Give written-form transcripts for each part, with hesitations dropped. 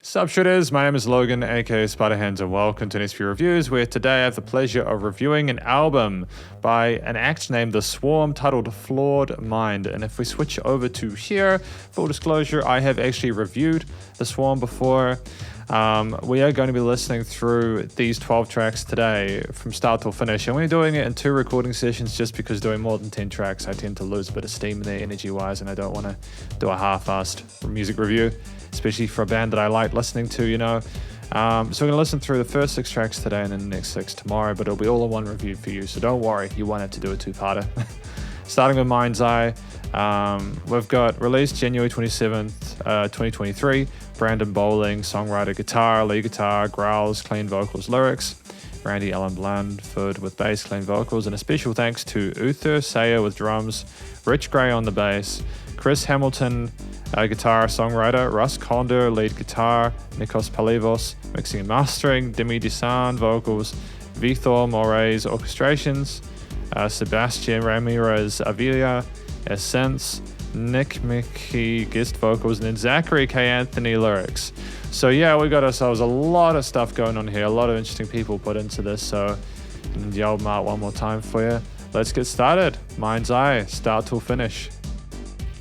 Sup Shredders, my name is Logan, aka Spiderhands, and welcome to SP Reviews, where today I have the pleasure of reviewing an album by an act named The Swarm titled Flawed Mind. And if we switch over to here, full disclosure, I have actually reviewed The Swarm before. We are going to be listening through these 12 tracks today from start till finish, and we're doing it in 2 recording sessions just because doing more than 10 tracks I tend to lose a bit of steam there energy wise, and I don't want to do a half-assed music review, especially for a band that I like listening to, you know. So we're going to listen through the first 6 tracks today and then the next 6 tomorrow, but it'll be all in one review for you, so don't worry, you won't have to do a 2-parter. Starting with Mind's Eye, we've got released January 27th, 2023, Brandon Bowling, songwriter, guitar, lead guitar, growls, clean vocals, lyrics, Randy Allen Blandford with bass, clean vocals, and a special thanks to Uther Sayer with drums, Rich Gray on the bass, Chris Hamilton, guitar, songwriter, Russ Condor, lead guitar, Nikos Palivos, mixing and mastering, Demi Desan, vocals, Vitor Moraes, orchestrations, Sebastian Ramirez Avila, Essence, Nick Mickey guest vocals, and then Zachary K. Anthony lyrics. So yeah, we got ourselves a lot of stuff going on here, a lot of interesting people put into this, so the album out one more time for you. Let's get started. Mind's Eye, start till finish.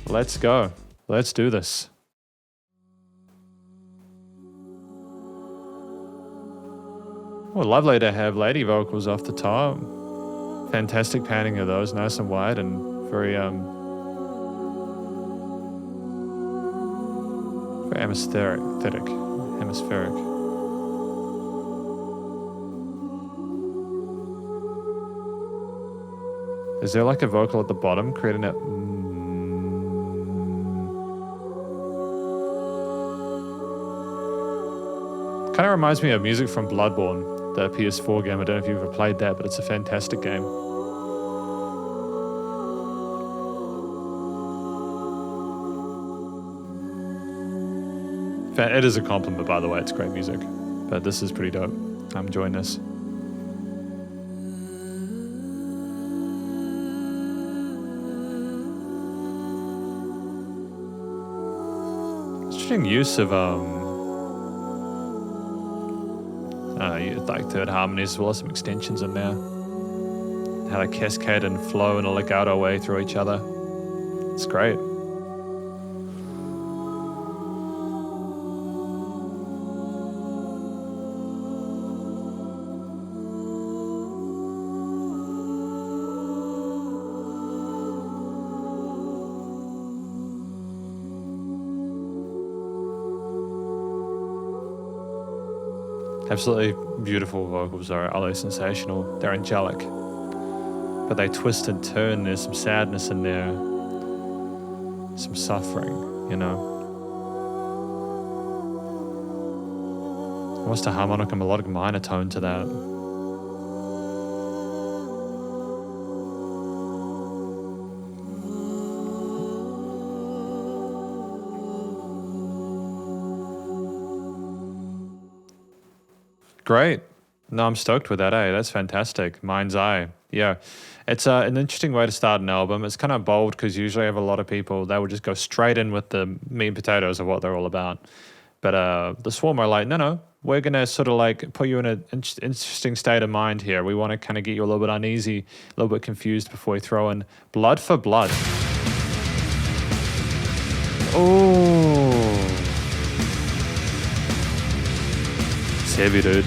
Let's go. Let's do this. Well, lovely to have lady vocals off the top. Fantastic panning of those, nice and wide and very hemispheric. Is there like a vocal at the bottom creating that? Kind of reminds me of music from Bloodborne, the PS4 game. I don't know if you've ever played that, but it's a fantastic game. It is a compliment, by the way. It's great music, but this is pretty dope. I'm enjoying this. Interesting use of like third harmonies as well as some extensions in there. How they cascade and flow in a legato way through each other. It's great. Absolutely beautiful vocals are utterly sensational. They're angelic, but they twist and turn. There's some sadness in there, some suffering, you know. Almost a harmonic and melodic minor tone to that. Great. No, I'm stoked with that, That's fantastic. Mind's Eye. Yeah. It's an interesting way to start an album. It's kind of bold because usually I have a lot of people, they will just go straight in with the meat and potatoes of what they're all about. But The Swarm are like, no, we're going to sort of like put you in an interesting state of mind here. We want to kind of get you a little bit uneasy, a little bit confused before we throw in Blood for Blood. Oh. It's heavy, dude.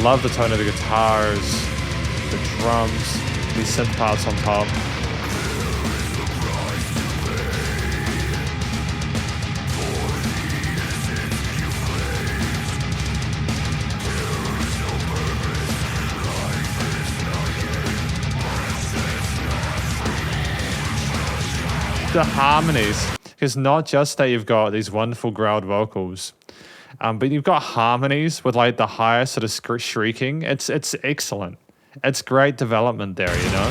Love the tone of the guitars, the drums, these synth parts on top. The harmonies, because not just that you've got these wonderful growled vocals, but you've got harmonies with like the higher sort of shrieking. It's excellent. It's great development there, you know.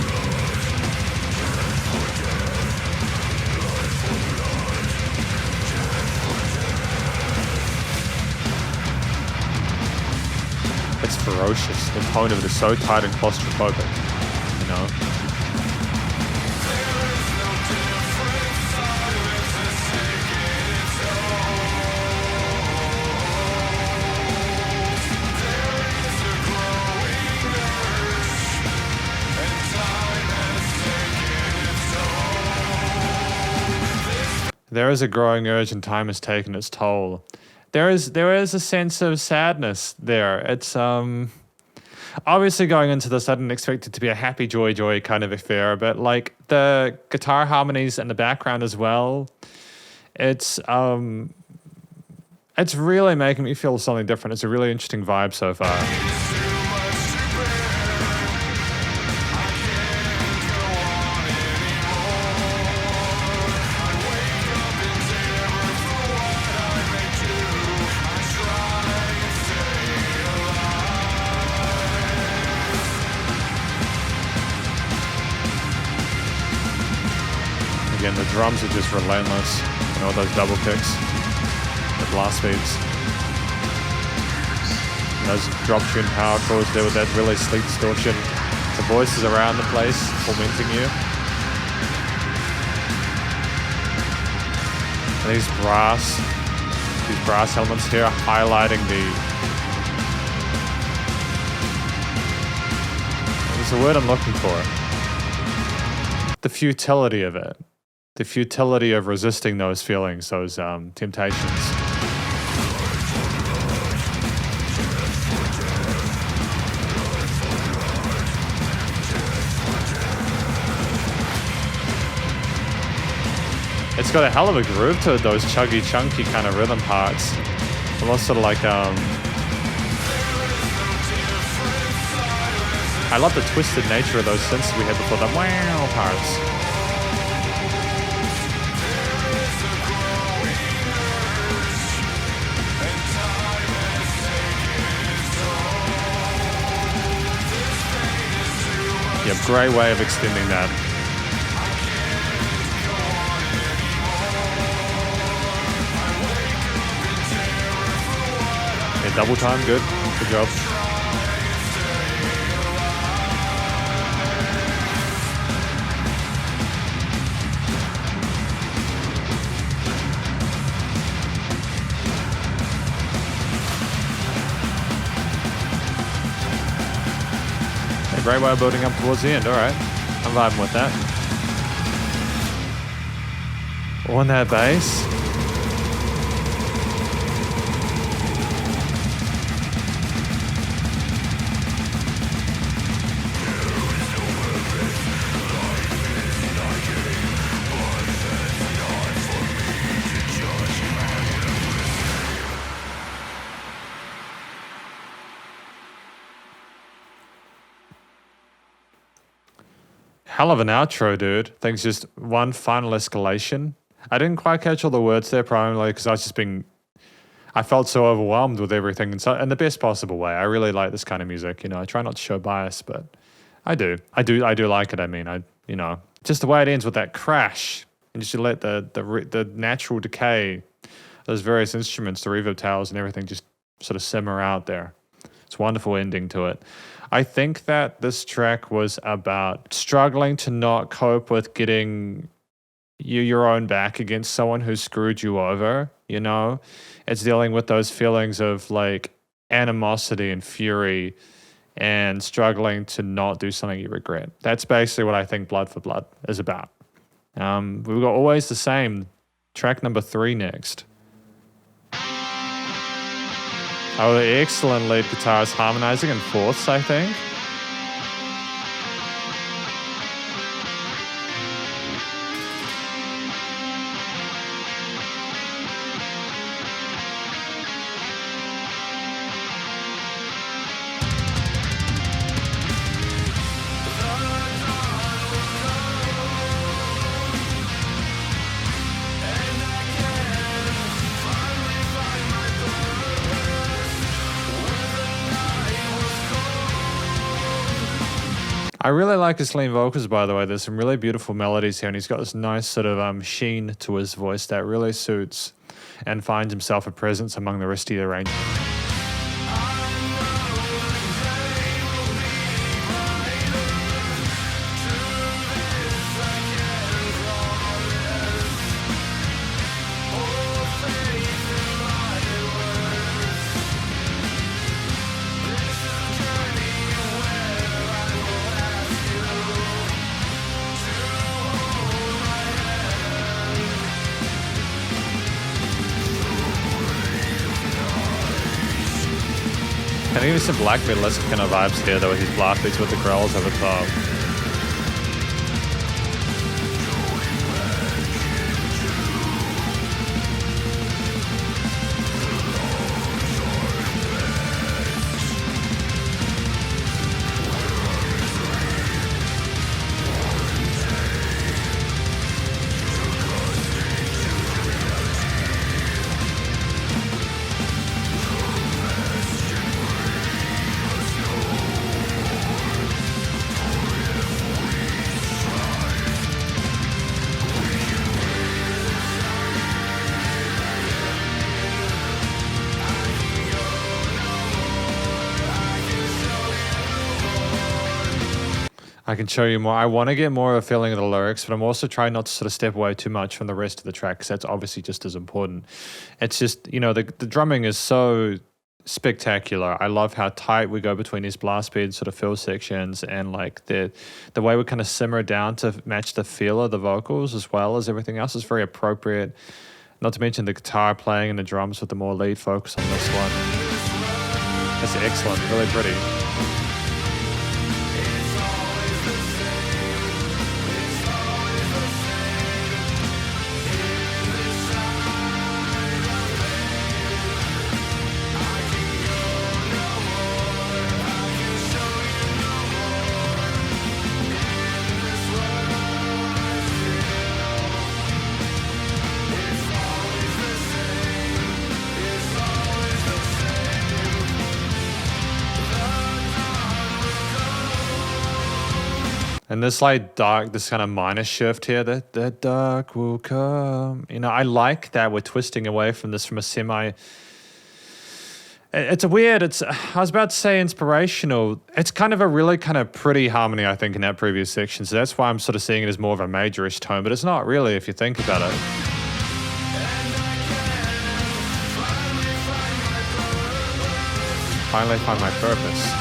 It's ferocious. The tone of it is so tight and claustrophobic, you know. There is a growing urge and time has taken its toll. There is a sense of sadness there. It's obviously going into this, I didn't expect it to be a happy joy kind of affair, but like the guitar harmonies in the background as well, it's really making me feel something different. It's a really interesting vibe so far. Again, the drums are just relentless. You know, those double kicks, the blast beats. And those drop tune power chords there with that really sleek distortion. The voices around the place tormenting you. And these brass elements here highlighting there's a word I'm looking for. The futility of it. The futility of resisting those feelings, those temptations. It's got a hell of a groove to it, those chuggy, chunky kind of rhythm parts. Almost sort of like, I love the twisted nature of those synths we had before, the wow parts. Yeah, great way of extending that. Yeah, double time, good job. Great way of building up towards the end. All right, I'm vibing with that. On that bass. Hell of an outro, dude. Things just one final escalation. I didn't quite catch all the words there, primarily because I felt so overwhelmed with everything in the best possible way. I really like this kind of music. You know, I try not to show bias, but I do like it. I mean, just the way it ends with that crash, and just you let the natural decay, those various instruments, the reverb tails and everything, just sort of simmer out there. It's a wonderful ending to it. I think that this track was about struggling to not cope with getting your own back against someone who screwed you over, you know? It's dealing with those feelings of like animosity and fury and struggling to not do something you regret. That's basically what I think Blood for Blood is about. We've got Always the Same, track number 3 next. Oh, excellent lead guitarist harmonizing in fourths, I think. I really like his clean vocals, by the way. There's some really beautiful melodies here, and he's got this nice sort of sheen to his voice that really suits and finds himself a presence among the rest of the arrangement. Getting even some black metalist kind of vibes here though with his blast beats with the growls over top. I can show you more. I want to get more of a feeling of the lyrics, but I'm also trying not to sort of step away too much from the rest of the track because that's obviously just as important. It's just, you know, the drumming is so spectacular. I love how tight we go between these blast beat sort of fill sections and like the way we kind of simmer down to match the feel of the vocals as well as everything else is very appropriate. Not to mention the guitar playing and the drums with the more lead focus on this one. That's excellent, really pretty. And this like dark, this kind of minor shift here, that the dark will come. You know, I like that we're twisting away from this from a semi. It's a weird, I was about to say inspirational. It's kind of a really kind of pretty harmony, I think, in that previous section. So that's why I'm sort of seeing it as more of a majorish tone, but it's not really if you think about it. Finally find my purpose.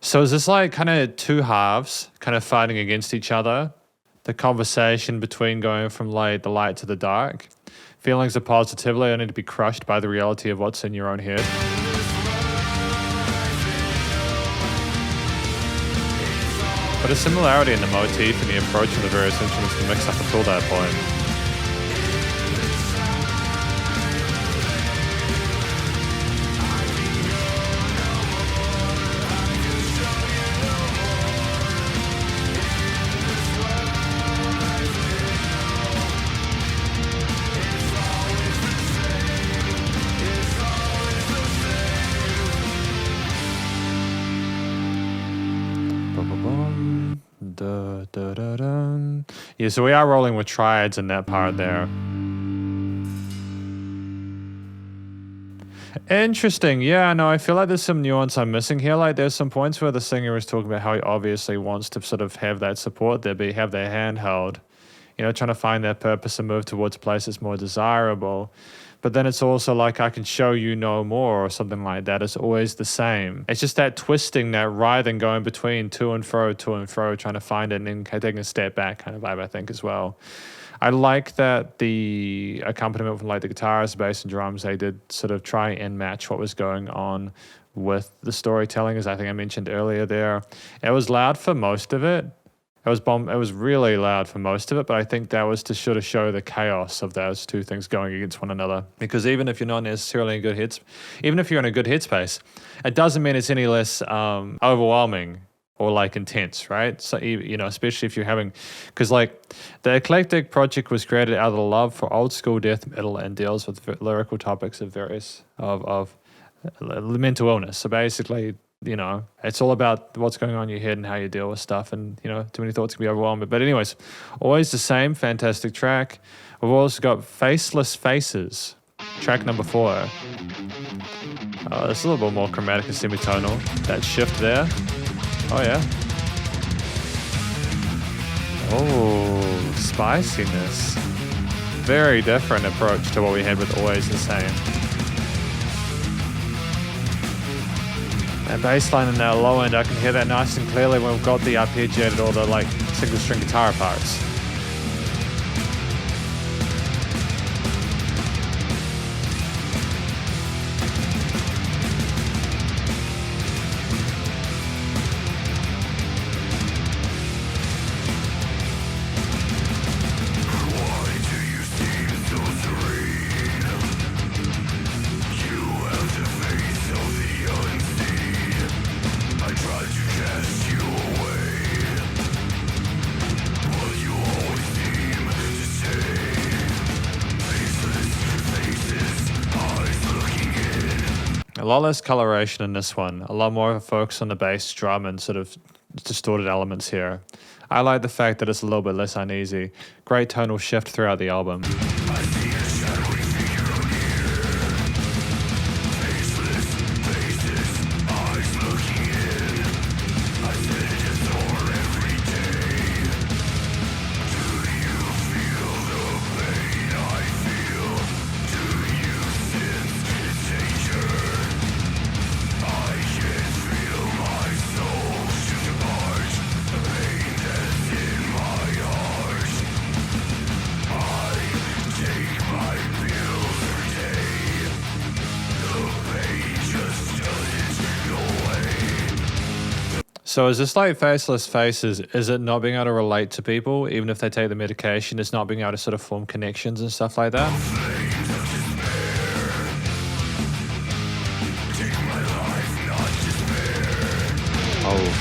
So is this like kind of two halves kind of fighting against each other? The conversation between going from like the light to the dark. Feelings of positivity only to be crushed by the reality of what's in your own head. But a similarity in the motif and the approach of the various instruments to mix up until that point. Yeah, so we are rolling with triads in that part there. Interesting. Yeah, no, I feel like there's some nuance I'm missing here. Like there's some points where the singer is talking about how he obviously wants to sort of have that support there, but have their hand held, you know, trying to find their purpose and move towards a place that's more desirable. But then it's also like, I can show you no more or something like that. It's always the same. It's just that twisting, that writhing, going between to and fro, trying to find it and then taking a step back kind of vibe, I think, as well. I like that the accompaniment from like the guitars, bass and drums, they did sort of try and match what was going on with the storytelling, as I think I mentioned earlier there. It was loud for most of it. It was really loud for most of it, but I think that was to sort of show the chaos of those two things going against one another. Because even if you're not necessarily in even if you're in a good headspace, it doesn't mean it's any less overwhelming or like intense, right? So, you know, especially if you're having, because like the Eclectic project was created out of the love for old school death metal and deals with lyrical topics of various of mental illness. So basically, you know, it's all about what's going on in your head and how you deal with stuff. And, you know, too many thoughts can be overwhelming. But anyways, always the same. Fantastic track. We've also got Faceless Faces, track number 4. It's a little bit more chromatic and semitonal. That shift there. Oh, yeah. Oh, spiciness. Very different approach to what we had with Always the Same. That bass line in that low end, I can hear that nice and clearly when we've got the arpeggiated or the like single string guitar parts. A lot less coloration in this one. A lot more of a focus on the bass drum and sort of distorted elements here. I like the fact that it's a little bit less uneasy. Great tonal shift throughout the album. So is this like Faceless Faces? Is it not being able to relate to people, even if they take the medication? It's not being able to sort of form connections and stuff like that? Oh.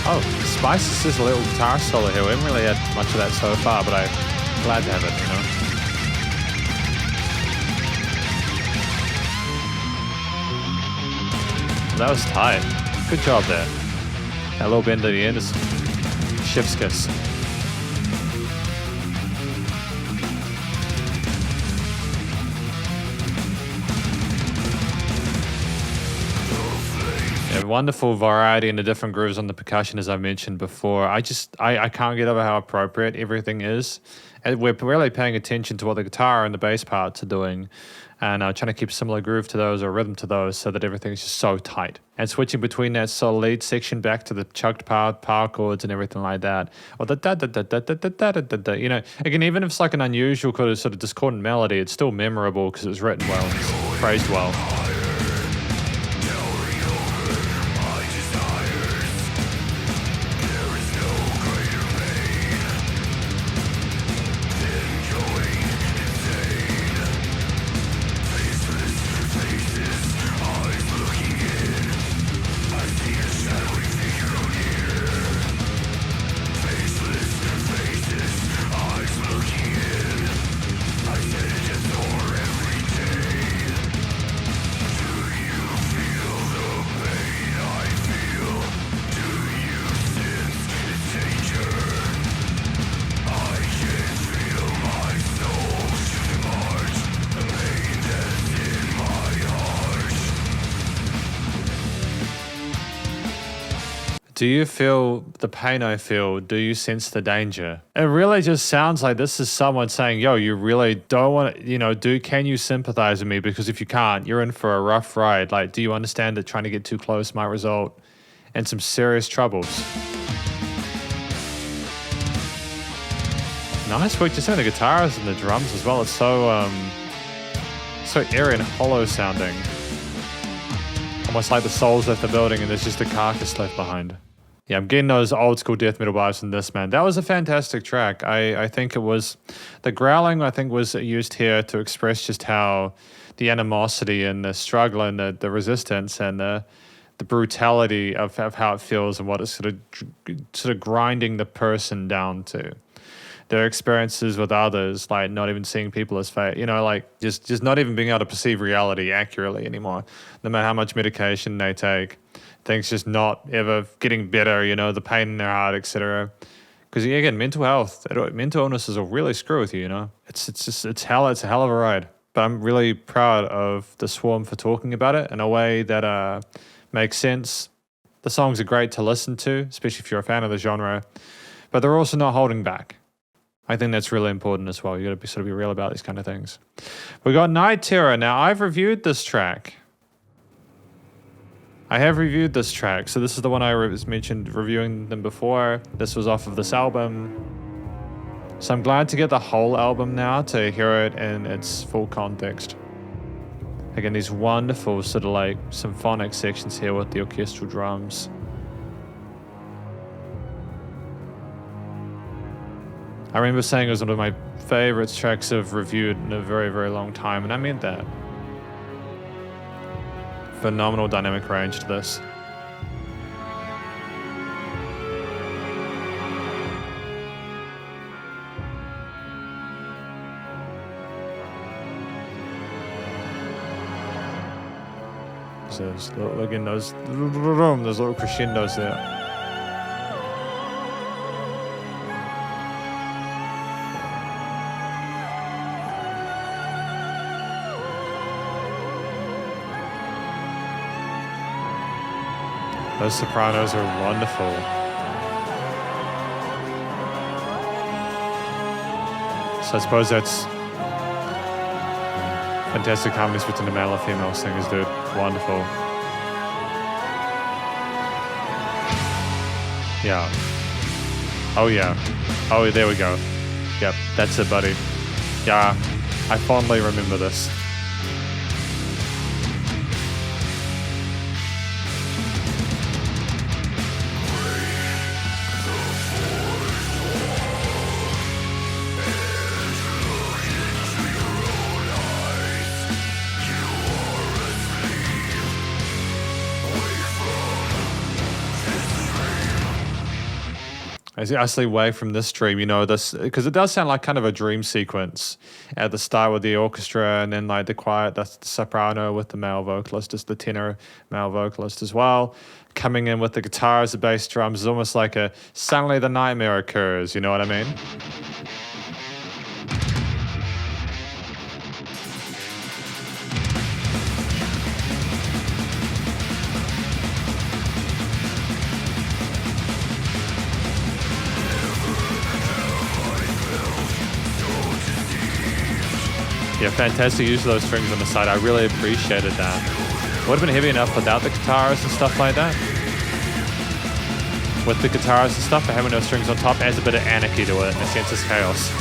Oh, Spices is a little guitar solo here. We haven't really had much of that so far, but I'm glad to have it, you know? That was tight. Good job there. That little bend at the end is chef's kiss. Yeah, wonderful variety in the different grooves on the percussion, as I mentioned before. I can't get over how appropriate everything is. And we're really paying attention to what the guitar and the bass parts are doing, and trying to keep a similar groove to those or rhythm to those so that everything's just so tight. And switching between that solo lead section back to the chugged power chords and everything like that. Or the da da da da da da da da da. You know, again, even if it's like an unusual sort of discordant melody, it's still memorable because it was written well and it's phrased well. Do you feel the pain I feel? Do you sense the danger? It really just sounds like this is someone saying, yo, you really don't want to, you know, can you sympathize with me? Because if you can't, you're in for a rough ride. Like, do you understand that trying to get too close might result in some serious troubles? Nice work just on the guitars and the drums as well. It's so airy and hollow sounding. Almost like the souls left the building and there's just a carcass left behind. Yeah, I'm getting those old school death metal vibes in this, man. That was a fantastic track. I think it was, the growling I think was used here to express just how the animosity and the struggle and the resistance and the brutality of how it feels and what it's sort of grinding the person down to. their experiences with others, like not even seeing people as fate, you know, like just not even being able to perceive reality accurately anymore, no matter how much medication they take, things just not ever getting better, you know, the pain in their heart, etc. Because again, mental illnesses will really screw with you, you know. It's a hell of a ride. But I'm really proud of the Swarm for talking about it in a way that makes sense. The songs are great to listen to, especially if you're a fan of the genre, but they're also not holding back. I think that's really important as well. You got to sort of be real about these kind of things. We got Night Terror. Now, I've reviewed this track. I have reviewed this track. So this is the one I mentioned reviewing them before. This was off of this album. So I'm glad to get the whole album now to hear it in its full context. Again, these wonderful sort of like symphonic sections here with the orchestral drums. I remember saying it was one of my favorite tracks I've reviewed in a very, very long time, and I meant that. Phenomenal dynamic range to this. So again, those little crescendos there. Those sopranos are wonderful. So I suppose that's fantastic harmonies between the male and female singers, dude. Wonderful. Yeah. Oh yeah. Oh, there we go. Yep, that's it, buddy. Yeah, I fondly remember this. I sleep away from this dream, you know, this, because it does sound like kind of a dream sequence at the start with the orchestra, and then like the quiet, the soprano with the male vocalist, just the tenor male vocalist as well, coming in with the guitars, the bass drums. It's almost like suddenly the nightmare occurs, you know what I mean? Yeah, fantastic use of those strings on the side. I really appreciated that. Would have been heavy enough without the guitars and stuff like that. With the guitars and stuff, but having those strings on top adds a bit of anarchy to it, in a sense it's chaos.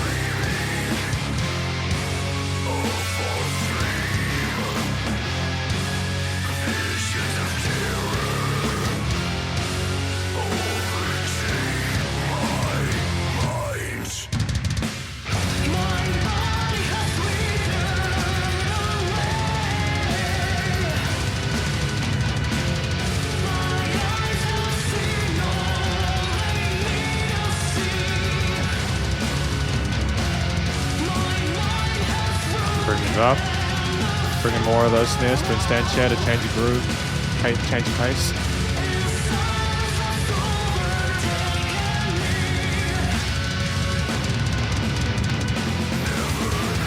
Up, bringing more of those snares to instantiate to change your groove, change your pace.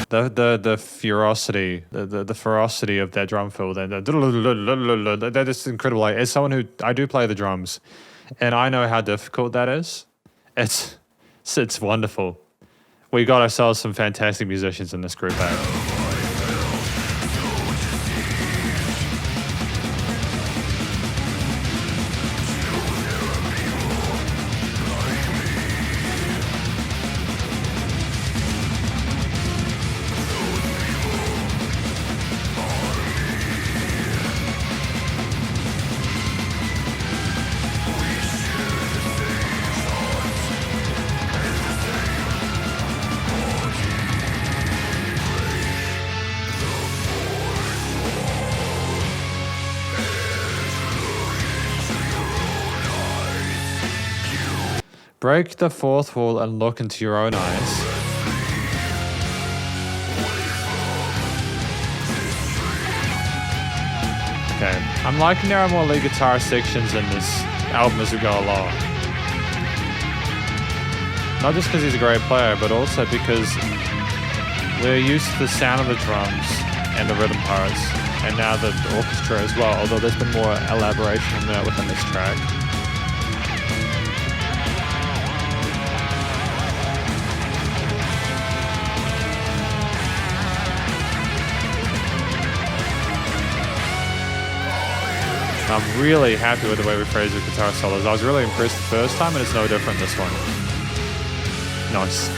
The ferocity, the ferocity of that drum fill, that is incredible. Like, as someone who I do play the drums, and I know how difficult that is, it's wonderful. We got ourselves some fantastic musicians in this group, Break the fourth wall and look into your own eyes. Okay, I'm liking there are more lead guitar sections in this album as we go along. Not just because he's a great player, but also because we're used to the sound of the drums and the rhythm parts, and now the orchestra as well, although there's been more elaboration on that within this track. I'm really happy with the way we phrased the guitar solos. I was really impressed the first time, and it's no different this one. Nice.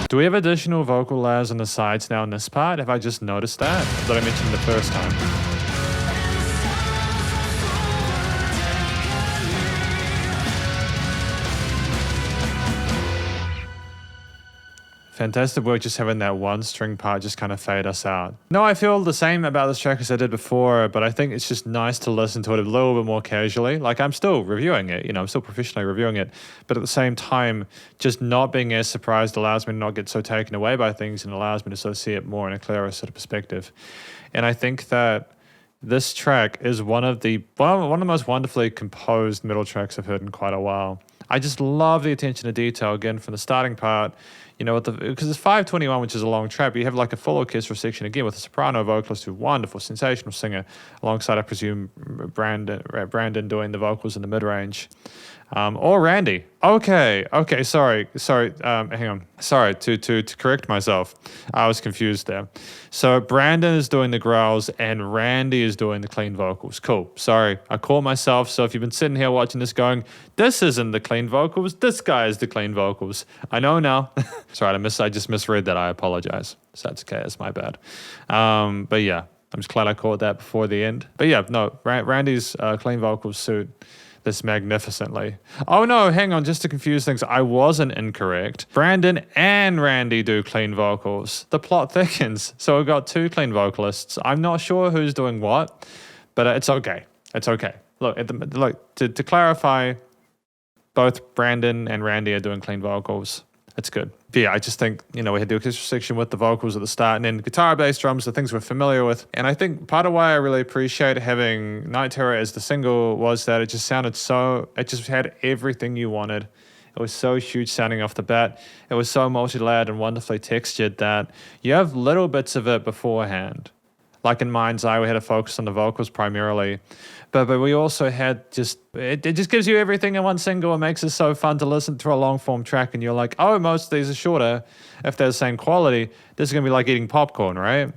Do we have additional vocal layers on the sides now in this part? Have I just noticed that I mentioned the first time? Fantastic work just having that one string part just kind of fade us out. No, I feel the same about this track as I did before, but I think it's just nice to listen to it a little bit more casually. Like, I'm still reviewing it, you know, I'm still professionally reviewing it, but at the same time, just not being as surprised allows me to not get so taken away by things and allows me to sort of see it more in a clearer sort of perspective. And I think that this track is one of the most wonderfully composed metal tracks I've heard in quite a while. I just love the attention to detail, again, from the starting part, you know, because it's 5:21, which is a long track, but you have like a full orchestral section, again, with a soprano vocalist who's a wonderful, sensational singer, alongside, I presume, Brandon doing the vocals in the mid-range. Or Randy. Okay, sorry, hang on. Sorry, to correct myself. I was confused there. So Brandon is doing the growls and Randy is doing the clean vocals. Cool, sorry, I caught myself. So if you've been sitting here watching this going, this isn't the clean vocals, this guy is the clean vocals. I know now. Sorry, I just misread that, I apologize. So that's okay, that's my bad. But yeah, I'm just glad I caught that before the end. But yeah, no, Randy's clean vocals suit this magnificently. Oh no, hang on, just to confuse things, I wasn't incorrect. Brandon and Randy do clean vocals. The plot thickens, so we've got two clean vocalists. I'm not sure who's doing what, but it's okay. It's okay. Look, to clarify, both Brandon and Randy are doing clean vocals. It's good. But yeah, I just think, you know, we had the orchestral section with the vocals at the start and then guitar, bass, drums, the things we're familiar with. And I think part of why I really appreciate having Night Terror as the single was that it just had everything you wanted. It was so huge sounding off the bat. It was so multi-layered and wonderfully textured that you have little bits of it beforehand. Like in Mind's Eye, we had a focus on the vocals primarily. But we also had it just gives you everything in one single and makes it so fun to listen to a long form track. And you're like, oh, most of these are shorter. If they're the same quality, this is going to be like eating popcorn, right?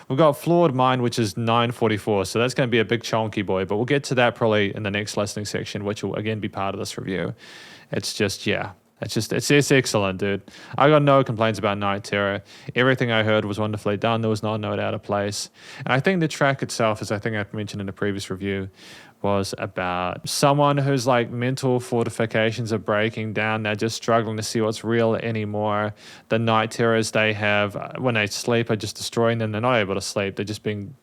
We've got Flawed Mind, which is 9:44. So that's going to be a big chunky boy. But we'll get to that probably in the next listening section, which will again be part of this review. It's just, yeah. It's excellent, dude. I got no complaints about Night Terror. Everything I heard was wonderfully done. There was not a note out of place. And I think the track itself, as I think I've mentioned in a previous review, was about someone whose like mental fortifications are breaking down. They're just struggling to see what's real anymore. The night terrors they have when they sleep are just destroying them. They're not able to sleep. They're just being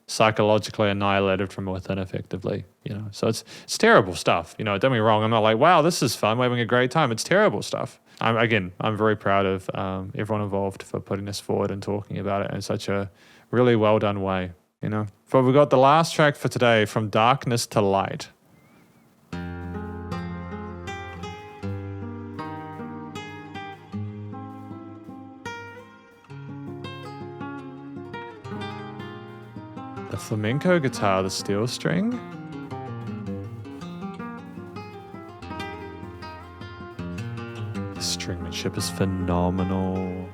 psychologically annihilated from within, effectively, you know. So it's terrible stuff, you know. Don't get me wrong, I'm not like, wow, this is fun, we're having a great time. It's terrible stuff. I'm very proud of everyone involved for putting this forward and talking about it in such a really well done way, you know. But we've got the last track for today, From Darkness to Light. The flamenco guitar, the steel string. The stringmanship is phenomenal.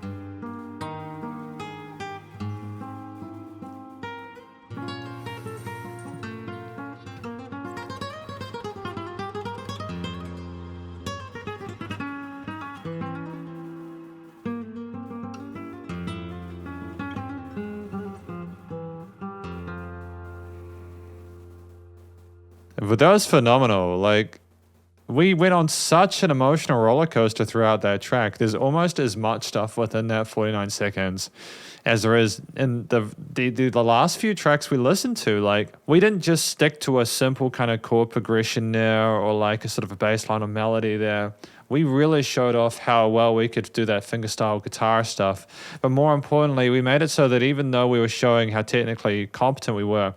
But that was phenomenal. Like, we went on such an emotional roller coaster throughout that track. There's almost as much stuff within that 49 seconds as there is in the last few tracks we listened to. Like, we didn't just stick to a simple kind of chord progression there or like a sort of a bass line or melody there. We really showed off how well we could do that fingerstyle guitar stuff. But more importantly, we made it so that even though we were showing how technically competent we were,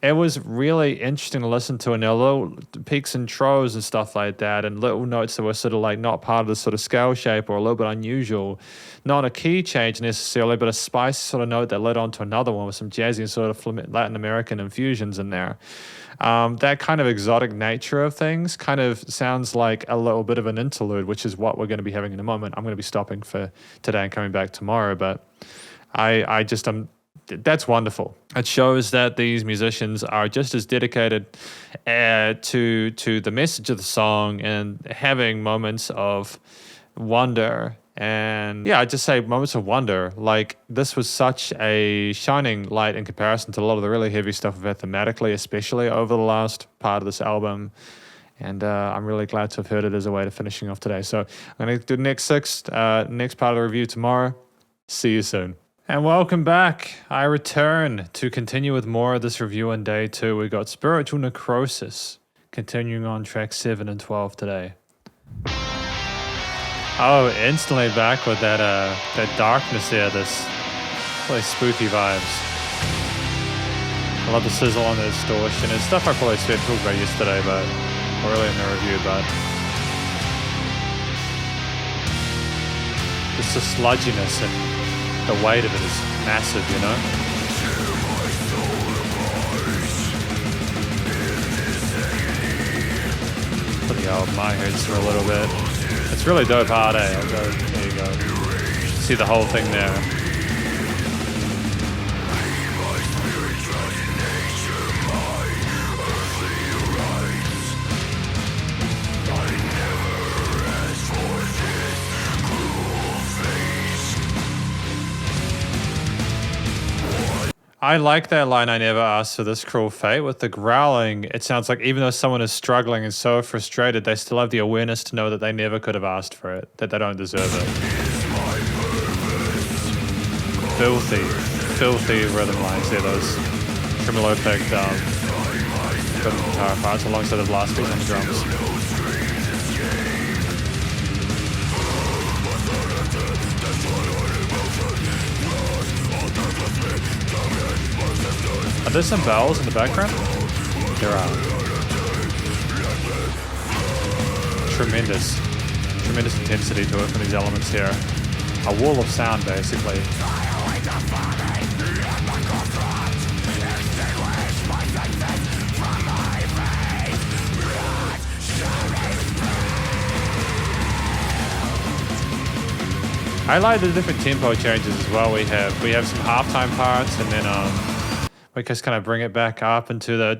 it was really interesting to listen to, and there were little peaks and troughs and stuff like that, and little notes that were sort of like not part of the sort of scale shape or a little bit unusual. Not a key change necessarily, but a spicy sort of note that led on to another one with some jazzy and sort of Latin American infusions in there. That kind of exotic nature of things kind of sounds like a little bit of an interlude, which is what we're going to be having in a moment. I'm going to be stopping for today and coming back tomorrow, but I just am. That's wonderful. It shows that these musicians are just as dedicated to the message of the song and having moments of wonder. And yeah, I just say moments of wonder. Like, this was such a shining light in comparison to a lot of the really heavy stuff we've had thematically, especially over the last part of this album. And I'm really glad to have heard it as a way to finishing off today. So I'm going to do the next part of the review tomorrow. See you soon. And welcome back. I return to continue with more of this review on day 2. We got Spiritual Necrosis, continuing on track 7 and 12 today. Oh, instantly back with that darkness there, this really spooky vibes. I love the sizzle on the distortion. It's stuff I probably talked about yesterday, but early in the review, but just the sludginess and the weight of it is massive, you know? Put the old my heads through a little bit. It's really dope hard, eh? There you go. See the whole thing there. I like that line, I never asked for this cruel fate. With the growling, it sounds like even though someone is struggling and so frustrated, they still have the awareness to know that they never could have asked for it, that they don't deserve it. Filthy rhythm lines there, those tremolo picked good guitar parts alongside the blast beats on the drums. Are there some bells in the background? There are. Tremendous intensity to it from these elements here. A wall of sound, basically. I like the different tempo changes as well we have. We have some halftime parts, and then we just kind of bring it back up into the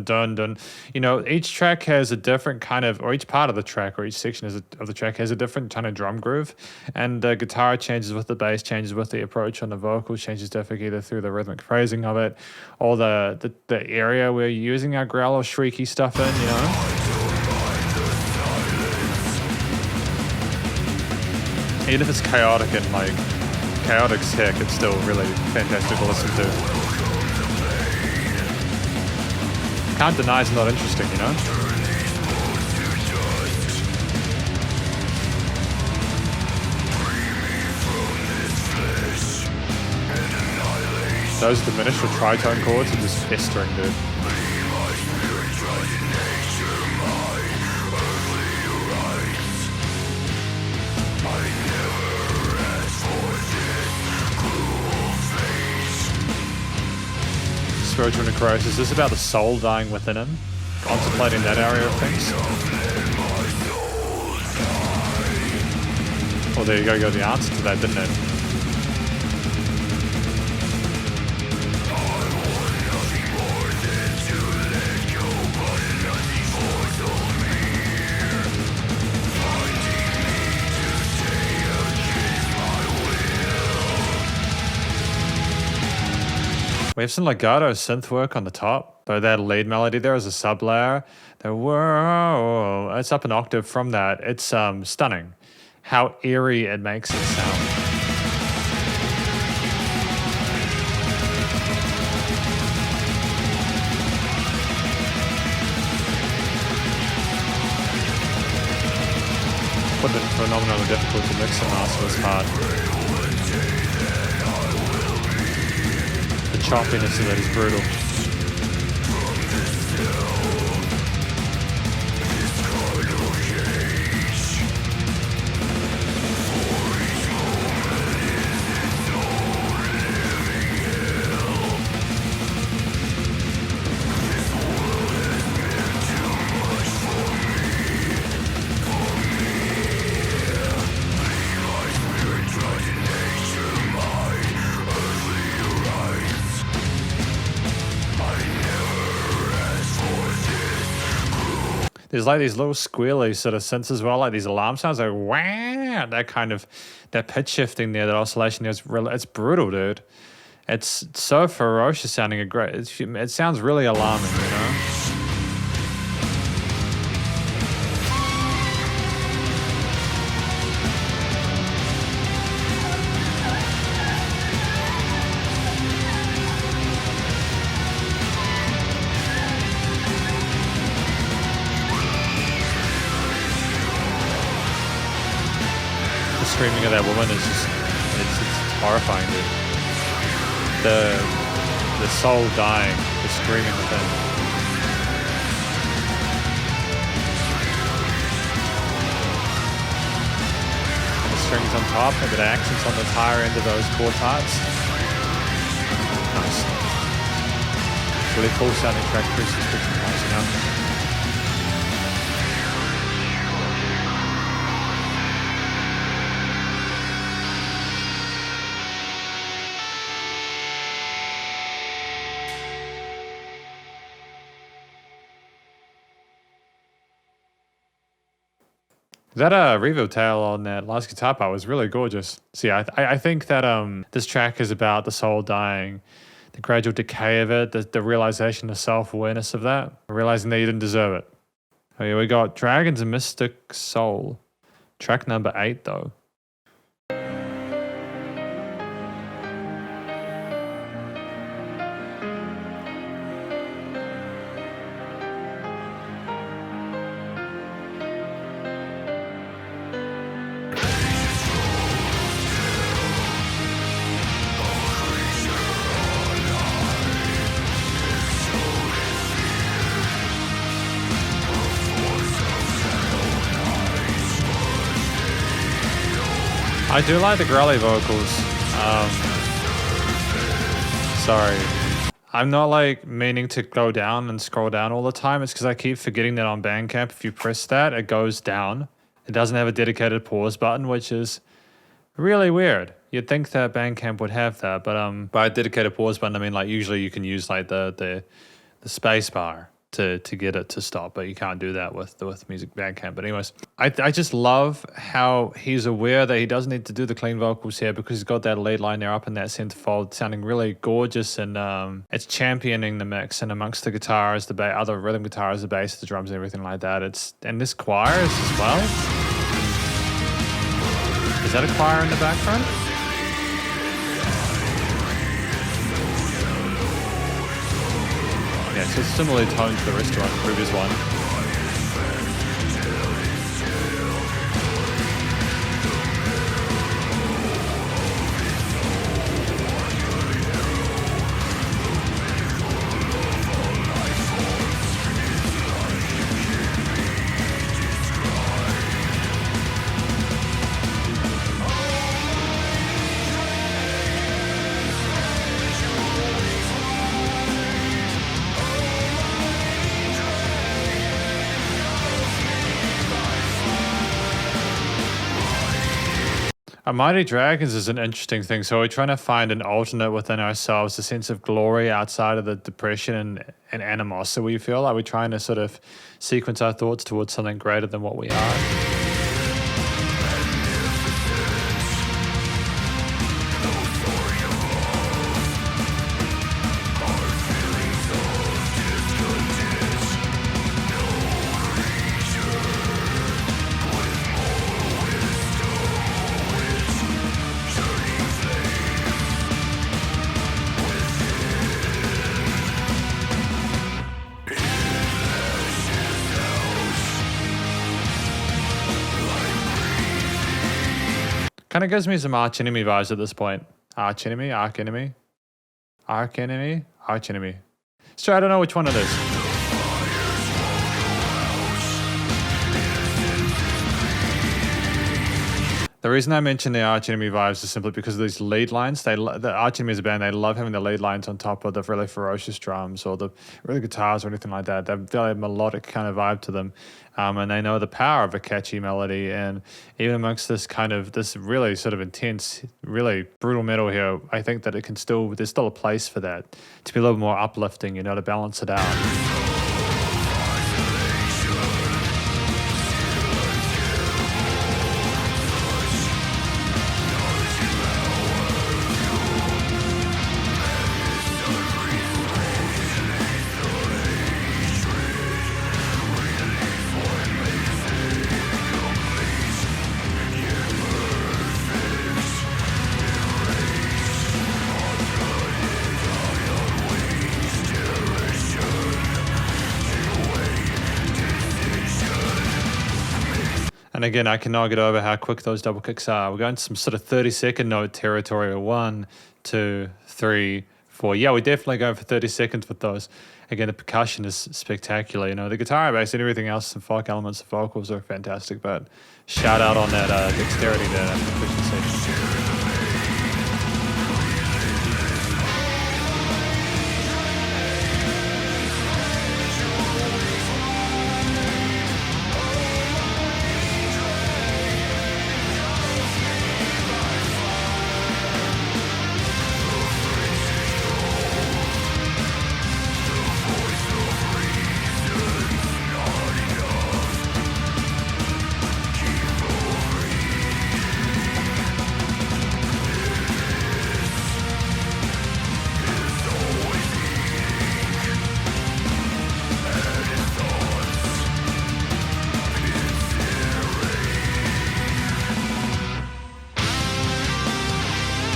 dun. You know, each track has a different kind of, or each part of the track, or each section of the track has a different kind of drum groove, and the guitar changes with the bass, changes with the approach on the vocals, changes differently either through the rhythmic phrasing of it, or the area we're using our growl or shrieky stuff in, you know. Even if it's chaotic and like chaotic tech, it's still really fantastic to listen to. Can't deny it's not interesting, you know? Those diminished or tritone chords are just festering, dude. Spiritual Necrosis, is this about the soul dying within him? Contemplating that area of things? Well, there you go, the answer to that, didn't it? We have some legato synth work on the top, but that lead melody there is a sub layer. It's up an octave from that. It's stunning how eerie it makes it sound. Put it phenomenally difficult to mix and master this part. The choppiness of it is brutal. There's like these little squealy sort of synths as well, like these alarm sounds, like wow, that pitch shifting there, that oscillation there, it's brutal, dude. It's so ferocious sounding. It sounds really alarming, you know? Screaming of that woman is just, it's horrifying, dude. The soul dying, the screaming within. And the strings on top, a bit of accents on the higher end of those quartets. Nice. Really cool sounding track, pretty subscription price, you know? That reverb tail on that last guitar part was really gorgeous. See, I think that this track is about the soul dying, the gradual decay of it, the realization, the self-awareness of that, realizing that you didn't deserve it. Oh yeah, we got Dragons and Mystic Soul, track number 8 though. I do like the growly vocals. Sorry. I'm not like meaning to go down and scroll down all the time. It's because I keep forgetting that on Bandcamp, if you press that, it goes down. It doesn't have a dedicated pause button, which is really weird. You'd think that Bandcamp would have that, but by a dedicated pause button, I mean like usually you can use like the space bar to get it to stop, but you can't do that with Music Bandcamp. But anyways, I just love how he's aware that he doesn't need to do the clean vocals here because he's got that lead line there up in that centerfold sounding really gorgeous, and it's championing the mix, and amongst the guitars, the other rhythm guitars, the bass, the drums, and everything like that. And this choir is as well. Is that a choir in the background? Yeah, so it's similarly toned to the rest of the previous one. Mighty Dragons is an interesting thing. So we're trying to find an alternate within ourselves, a sense of glory outside of the depression and animosity we feel. Like we're trying to sort of sequence our thoughts towards something greater than what we are. Kind of gives me some Arch Enemy vibes at this point. Arch Enemy, Arch Enemy, Arch Enemy, Arch Enemy. So I don't know which one it is. The reason I mention the Arch Enemy vibes is simply because of these lead lines. The Arch Enemy is a band, they love having the lead lines on top of the really ferocious drums or the really guitars or anything like that. They have a very melodic kind of vibe to them. And they know the power of a catchy melody. And even amongst this really sort of intense, really brutal metal here, I think that there's still a place for that to be a little more uplifting, you know, to balance it out. And again, I cannot get over how quick those double kicks are. We're going to some sort of 30-second note territory. 1, 2, 3, 4. Yeah, we're definitely going for 30 seconds with those. Again, the percussion is spectacular. You know, the guitar bass and everything else, the folk elements, the vocals are fantastic. But shout out on that dexterity there, that efficiency.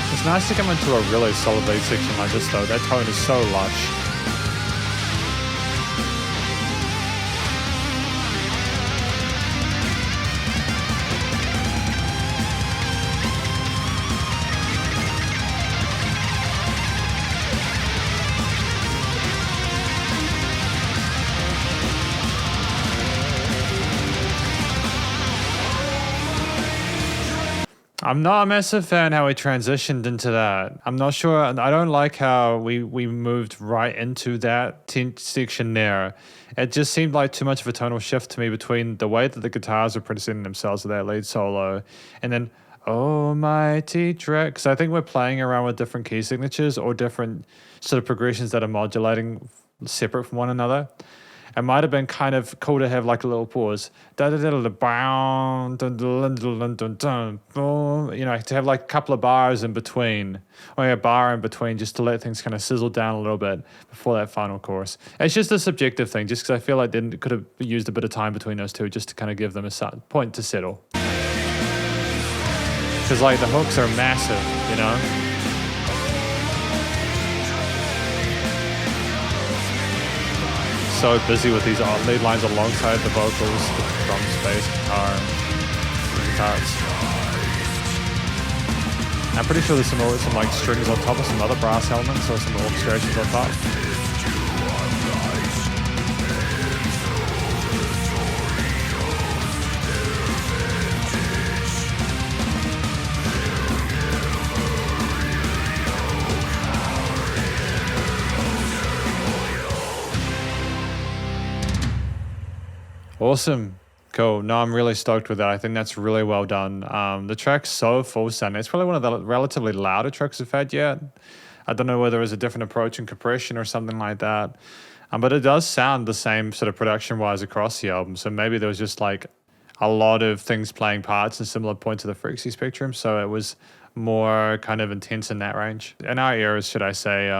It's nice to come into a really solid bass section like this though. That tone is so lush. I'm not a massive fan how we transitioned into that. I'm not sure. I don't like how we moved right into that section there. It just seemed like too much of a tonal shift to me between the way that the guitars are presenting themselves with that lead solo and then Almighty Drag. Because I think we're playing around with different key signatures or different sort of progressions that are modulating separate from one another. It might have been kind of cool to have like a little pause. You know, to have like a couple of bars in between, or a bar in between, just to let things kind of sizzle down a little bit before that final chorus. It's just a subjective thing, just because I feel like they could have used a bit of time between those two just to kind of give them a point to settle. Because like the hooks are massive, you know? So busy with these lead lines alongside the vocals, the drums, bass, guitars. I'm pretty sure there's some like strings on top of some other brass elements or some orchestrations on top. Awesome. Cool. No, I'm really stoked with that. I think that's really well done. The track's so full sounding. It's probably one of the relatively louder tracks we've had yet. I don't know whether it was a different approach in compression or something like that. But it does sound the same sort of production-wise across the album. So maybe there was just like a lot of things playing parts in similar points of the frequency spectrum. So it was more kind of intense in that range. In our eras, should I say,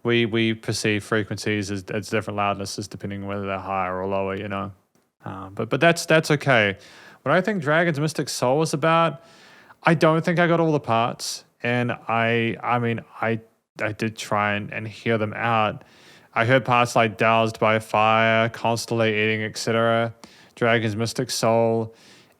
we perceive frequencies as different loudnesses depending on whether they're higher or lower, you know. But that's okay. What I think Dragon's Mystic Soul is about, I don't think I got all the parts, and I mean I did try and hear them out. I heard parts like Doused by Fire, Constantly Eating, etc. Dragon's Mystic Soul.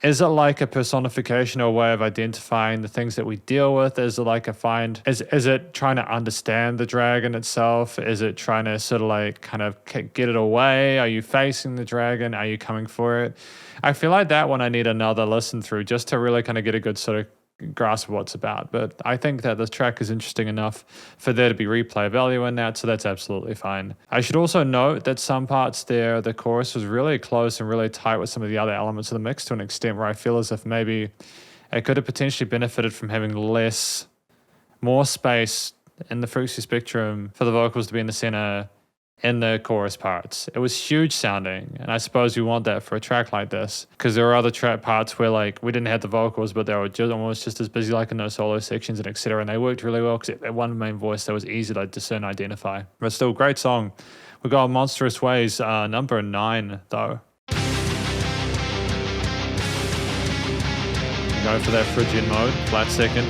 Is it like a personification or a way of identifying the things that we deal with? Is it like is it trying to understand the dragon itself? Is it trying to sort of like kind of get it away? Are you facing the dragon? Are you coming for it? I feel like that one I need another listen through just to really kind of get a good sort of grasp of what's about. But I think that this track is interesting enough for there to be replay value in that, so that's absolutely fine. I should also note that some parts there, the chorus was really close and really tight with some of the other elements of the mix to an extent where I feel as if maybe it could have potentially benefited from having more space in the frequency spectrum for the vocals to be in the center in the chorus parts. It was huge sounding, and I suppose you want that for a track like this, because there are other track parts where like we didn't have the vocals, but they were almost just as busy like in those solo sections and etc. And they worked really well because that one main voice that was easy to discern, identify. But still, great song. We got Monstrous Ways, number 9 though. Go for that Phrygian mode, flat second.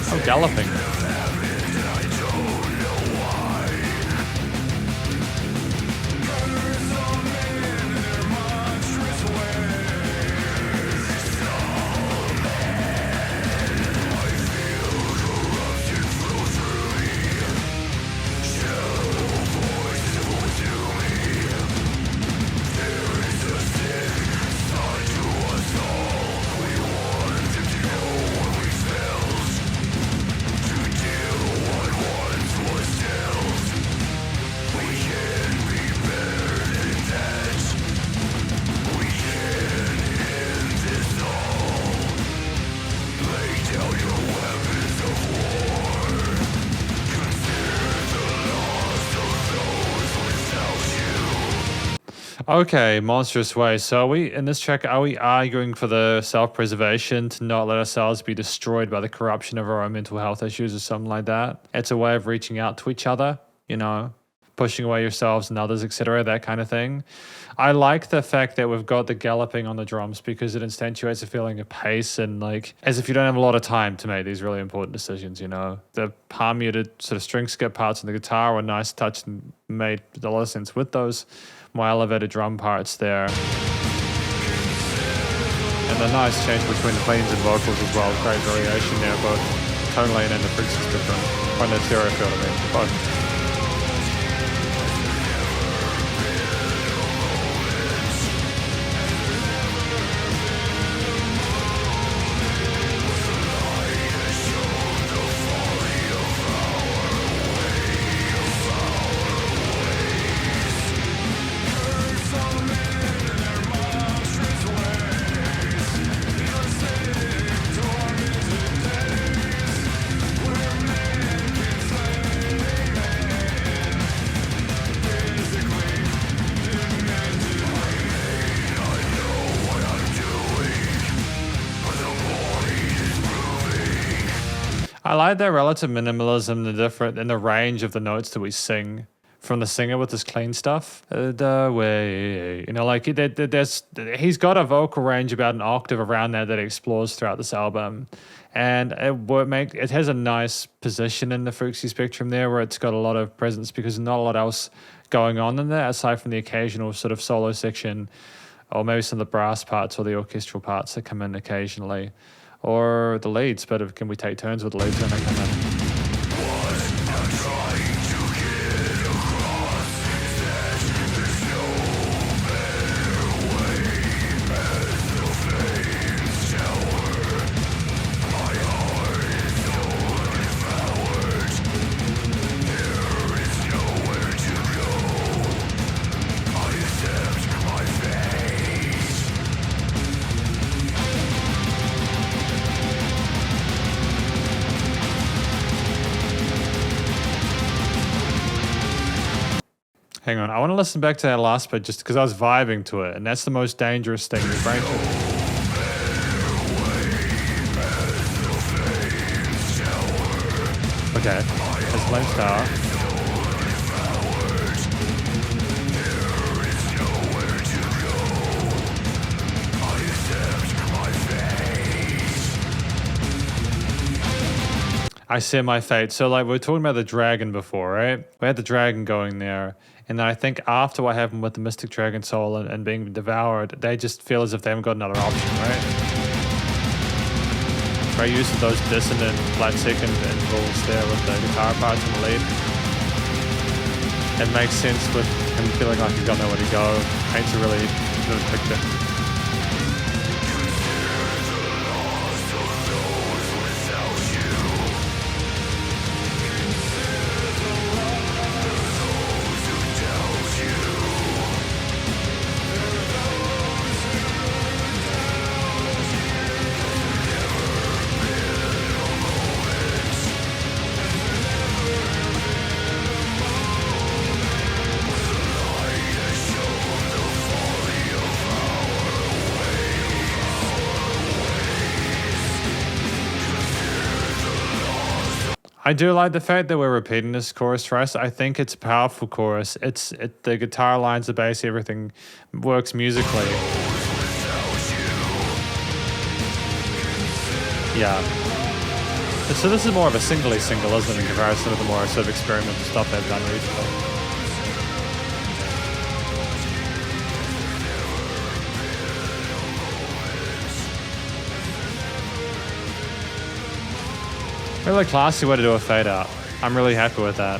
Oh, galloping. Okay, Monstrous Ways. So are we, in this track, are we arguing for the self-preservation to not let ourselves be destroyed by the corruption of our own mental health issues or something like that? It's a way of reaching out to each other, you know, pushing away yourselves and others, etc., that kind of thing. I like the fact that we've got the galloping on the drums because it instantiates a feeling of pace and like as if you don't have a lot of time to make these really important decisions, you know. The palm muted sort of string skip parts on the guitar were nice touch and made a lot of sense with those more elevated drum parts there. And the nice change between the cleans and vocals as well. Great variation there, both tonally and in the frequency spectrum. On the stereo field, I mean, both. I like that relative minimalism, in the range of the notes that we sing from the singer with this clean stuff. The way, you know, like he's got a vocal range about an octave around there that he explores throughout this album, and it has a nice position in the frequency spectrum there where it's got a lot of presence because there's not a lot else going on in there aside from the occasional sort of solo section, or maybe some of the brass parts or the orchestral parts that come in occasionally. Or the leads, but can we take turns with the leads when they come in? Hang on, I want to listen back to that last bit just because I was vibing to it, and that's the most dangerous thing. Your brain okay, that's Flame Star. I see my fate. So like we were talking about the dragon before, right? We had the dragon going there. And then I think after what happened with the Mystic Dragon Soul and being devoured, they just feel as if they haven't got another option, right? Great use of those dissonant flat second intervals there with the guitar parts in the lead. It makes sense with him feeling like he's got nowhere to go. Paints a really good picture. I do like the fact that we're repeating this chorus twice. I think it's a powerful chorus. The guitar lines, the bass, everything works musically. Yeah. So this is more of a singly single, isn't it, in comparison to the more sort of experimental stuff they've done recently. Really classy way to do a fade out. I'm really happy with that.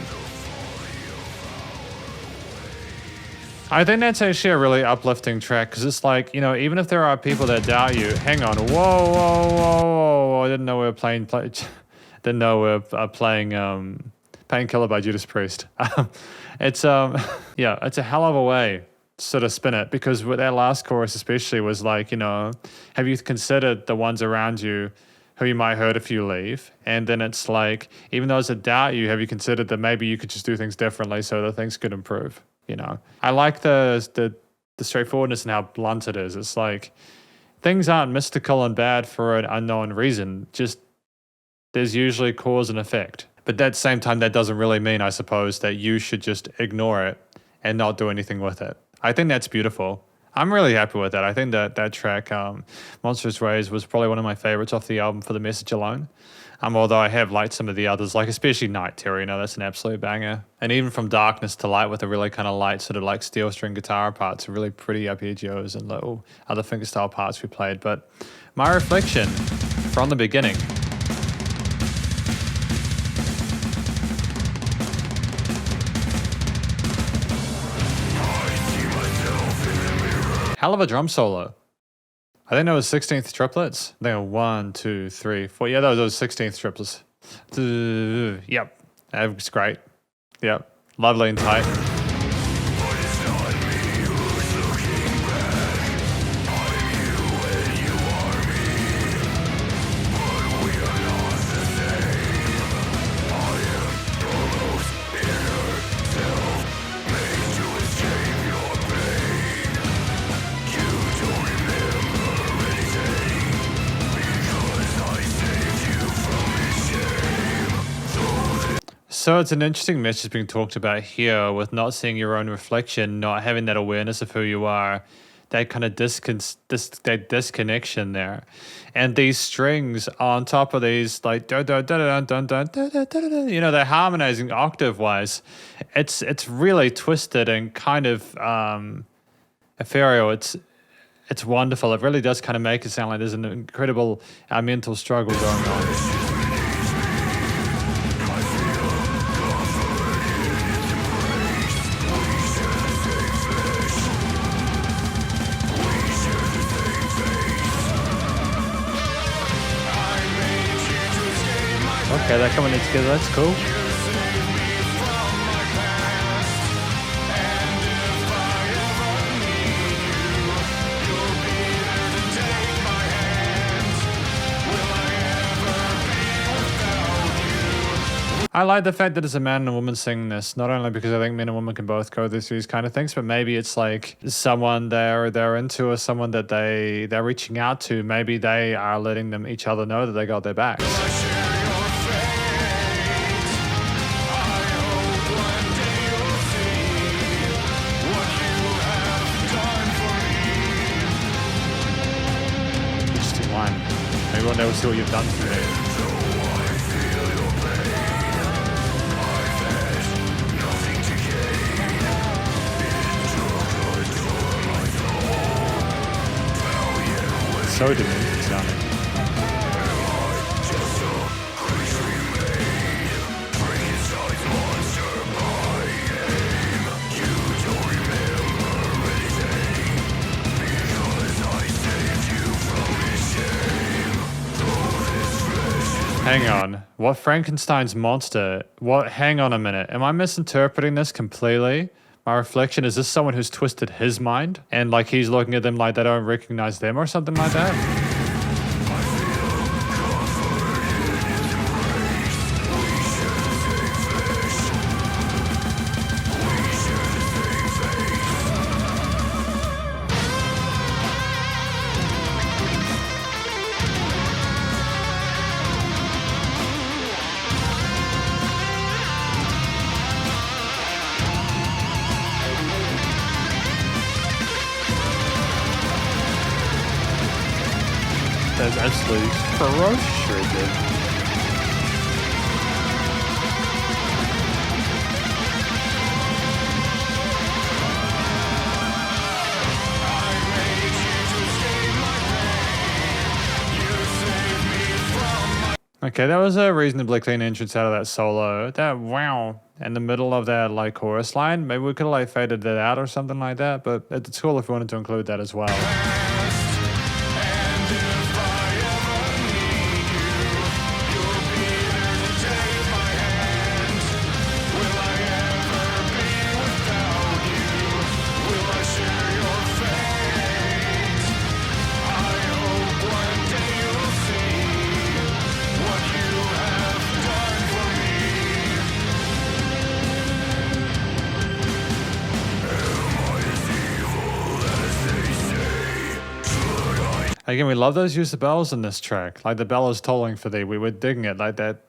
I think that's actually a really uplifting track because it's like, you know, even if there are people that doubt you, hang on, whoa, I didn't know we were playing Painkiller by Judas Priest. It's yeah, it's a hell of a way to sort of spin it because with that last chorus especially was like, you know, have you considered the ones around you who you might hurt if you leave? And then it's like, even those that doubt you, have you considered that maybe you could just do things differently so that things could improve? You know, I like the straightforwardness and how blunt it is. It's like things aren't mystical and bad for an unknown reason. Just there's usually cause and effect. But at the same time, that doesn't really mean, I suppose, that you should just ignore it and not do anything with it. I think that's beautiful. I'm really happy with that. I think that track, Monstrous Ways, was probably one of my favorites off the album for the message alone. Although I have liked some of the others, like especially Night Terror, you know, that's an absolute banger. And even From Darkness to Light with a really kind of light sort of like steel string guitar parts, really pretty arpeggios and little other fingerstyle parts we played. But my reflection from the beginning. Hell of a drum solo. I think that was 16th triplets. I think 1, 2, 3, 4. Yeah, those 16th triplets. Yep. That was great. Yep. Lovely and tight. So it's an interesting message being talked about here with not seeing your own reflection, not having that awareness of who you are, that kind of that disconnection there. And these strings on top of these, like, you know, they're harmonizing octave-wise. It's really twisted and kind of ethereal. It's wonderful. It really does kind of make it sound like there's an incredible mental struggle going on. Okay, they're coming in together, that's cool. I like the fact that it's a man and a woman singing this, not only because I think men and women can both go through these kind of things, but maybe it's like someone they're into or someone that they're reaching out to. Maybe they are letting them each other know that they got their backs. Maybe one day we'll see what you've done for me. so demented sounding. Hang on. What Frankenstein's monster? What? Hang on a minute. Am I misinterpreting this completely? My reflection, is this someone who's twisted his mind? And like he's looking at them like they don't recognize them or something like that? That's absolutely ferocious, dude. Okay, that was a reasonably clean entrance out of that solo. That wow in the middle of that like chorus line. Maybe we could have like faded that out or something like that, but it's cool if we wanted to include that as well. Again, we love those use of bells in this track. Like the bell is tolling for thee. We were digging it like that.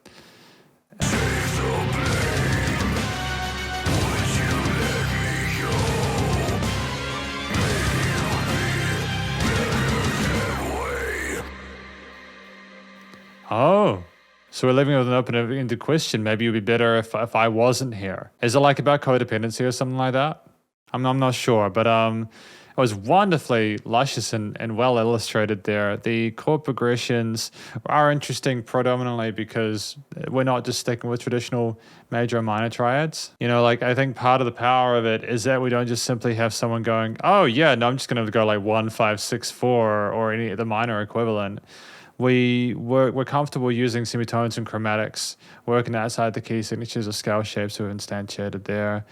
Oh, so we're living with an open-ended question. Maybe it would be better if I wasn't here. Is it like about codependency or something like that? I'm not sure, but it was wonderfully luscious and well illustrated there. The chord progressions are interesting predominantly because we're not just sticking with traditional major and minor triads. You know, like I think part of the power of it is that we don't just simply have someone going, oh yeah, no, I'm just going to go like 1, 5, 6, 4 or any of the minor equivalent. We're comfortable using semitones and chromatics, working outside the key signatures or scale shapes who are instantiated there.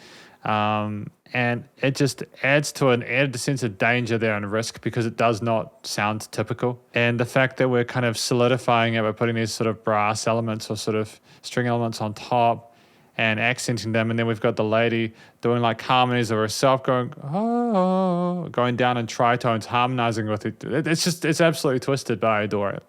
And it just adds to an added sense of danger there and risk because it does not sound typical. And the fact that we're kind of solidifying it by putting these sort of brass elements or sort of string elements on top and accenting them. And then we've got the lady doing like harmonies of herself going, oh, going down in tritones, harmonizing with it. It's absolutely twisted, but I adore it.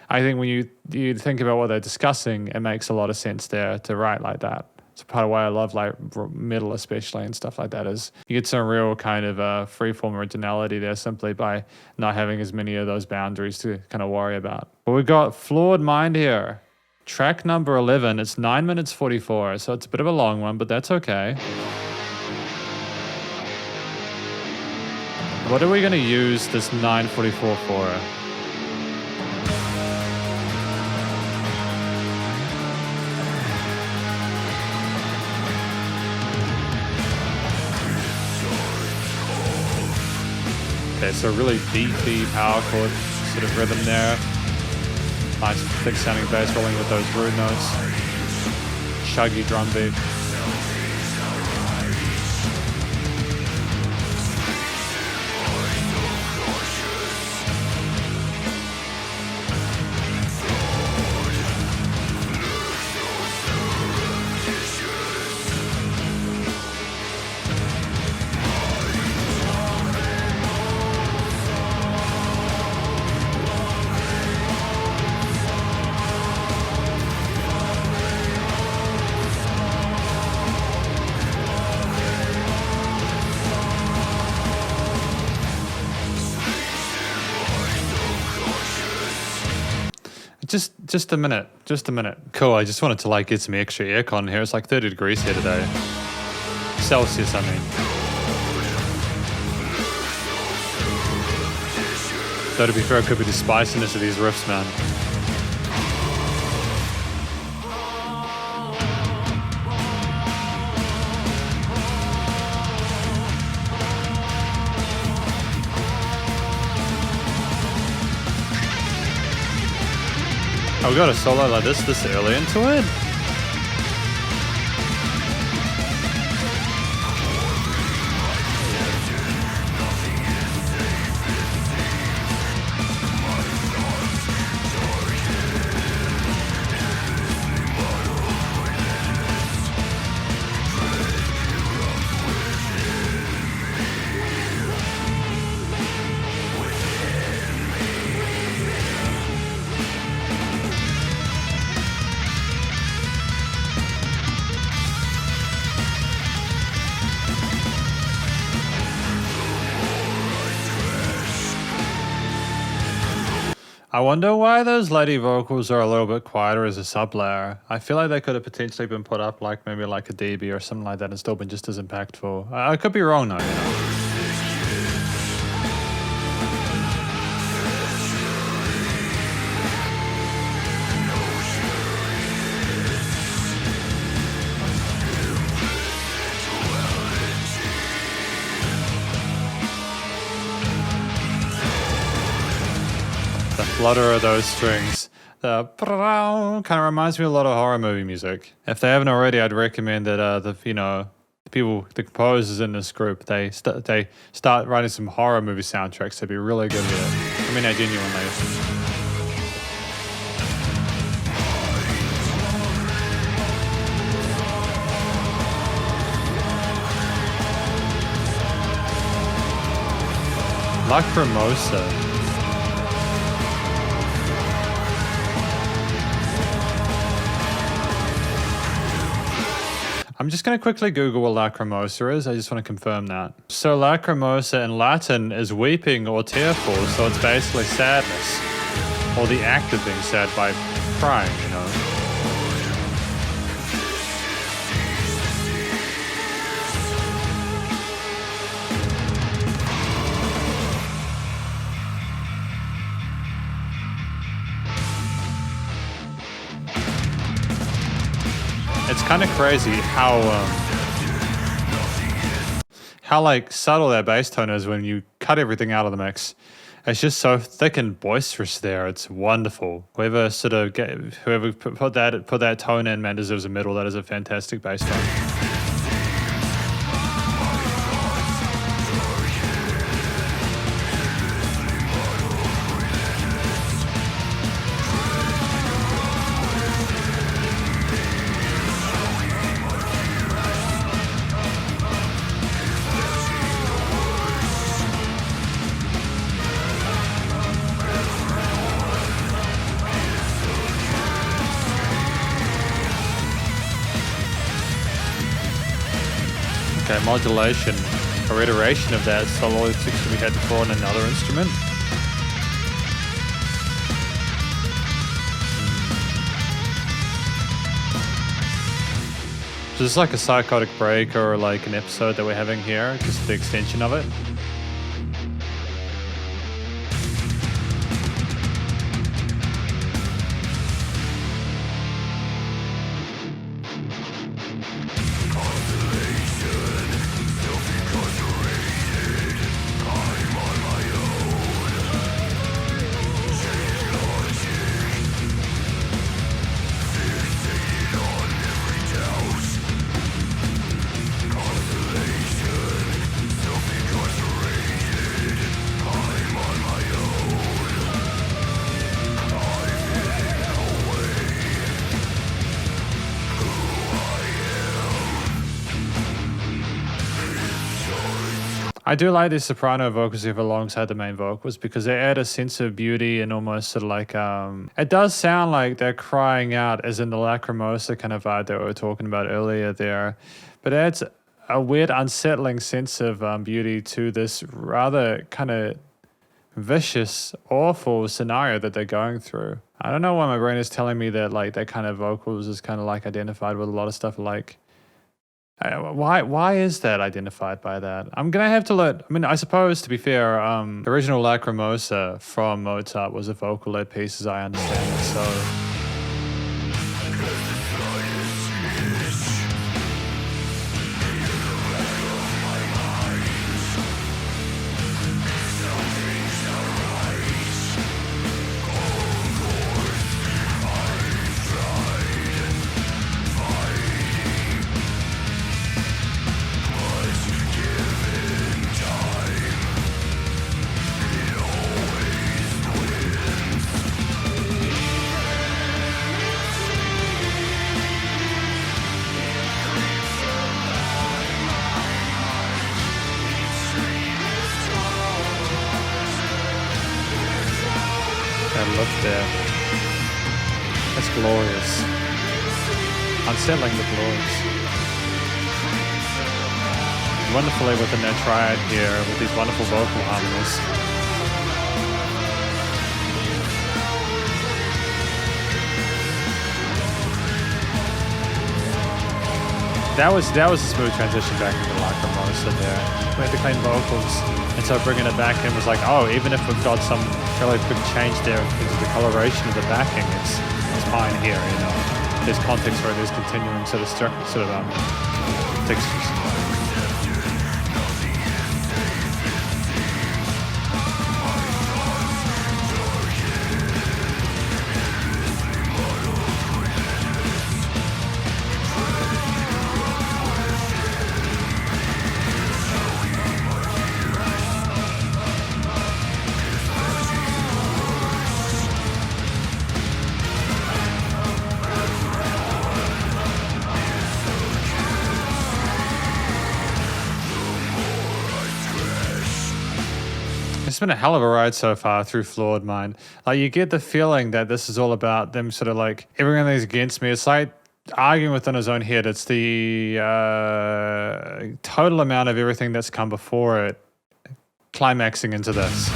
I think when you think about what they're discussing, it makes a lot of sense there to write like that. It's part of why I love like metal especially and stuff like that is you get some real kind of freeform originality there simply by not having as many of those boundaries to kind of worry about. But we've got Flawed Mind here. Track number 11. It's 9 minutes 44, so it's a bit of a long one, but that's okay. What are we going to use this 9:44 for? Okay, so really beefy power chord sort of rhythm there. Nice thick sounding bass rolling with those root notes. Chuggy drum beat. Just a minute. Cool, I just wanted to like get some extra aircon here. It's like 30 degrees here today. Celsius, I mean. Though to be fair, it could be the spiciness of these riffs, man. Oh, we got a solo like this early into it? I wonder why those lady vocals are a little bit quieter as a sub layer. I feel like they could have potentially been put up like maybe like a dB or something like that and still been just as impactful. I could be wrong though, you know. The flutter of those strings, the kind of reminds me a lot of horror movie music. If they haven't already, I'd recommend that the composers in this group, they start writing some horror movie soundtracks. They'd be really good with it. I mean, I genuinely. Lacrimosa. I'm just going to quickly Google what lacrimosa is. I just want to confirm that. So lacrimosa in Latin is weeping or tearful. So it's basically sadness, or the act of being sad by crying, you know. It's kind of crazy how like subtle that bass tone is when you cut everything out of the mix. It's just so thick and boisterous there. It's wonderful. Whoever put that tone in, man, deserves a medal. That is a fantastic bass tone. Okay, modulation, or iteration of that solo section we had before on another instrument. So this is like a psychotic break or like an episode that we're having here, just the extension of it. I do like the soprano vocals here alongside the main vocals because they add a sense of beauty and almost sort of like, it does sound like they're crying out as in the lacrimosa kind of vibe that we were talking about earlier there, but it adds a weird unsettling sense of beauty to this rather kind of vicious, awful scenario that they're going through. I don't know why my brain is telling me that like that kind of vocals is kind of like identified with a lot of stuff like Why is that identified by that? I'm gonna have to let. I mean, I suppose to be fair, the original Lacrimosa from Mozart was a vocal-led piece, as I understand it. So that look there, that's glorious, unsettling but glorious. Wonderfully within their triad here with these wonderful vocal harmonies. That was a smooth transition back into Lacrimosa there. We had the clean vocals, and so bringing it back in was like, oh, even if we've got some fairly big change there into the coloration of the backing, it's fine here, you know. There's context where there's continuing sort of textures. It's been a hell of a ride so far through Flawed Mind. Like, you get the feeling that this is all about them sort of like, everything that's against me. It's like arguing within his own head. It's the total amount of everything that's come before it climaxing into this.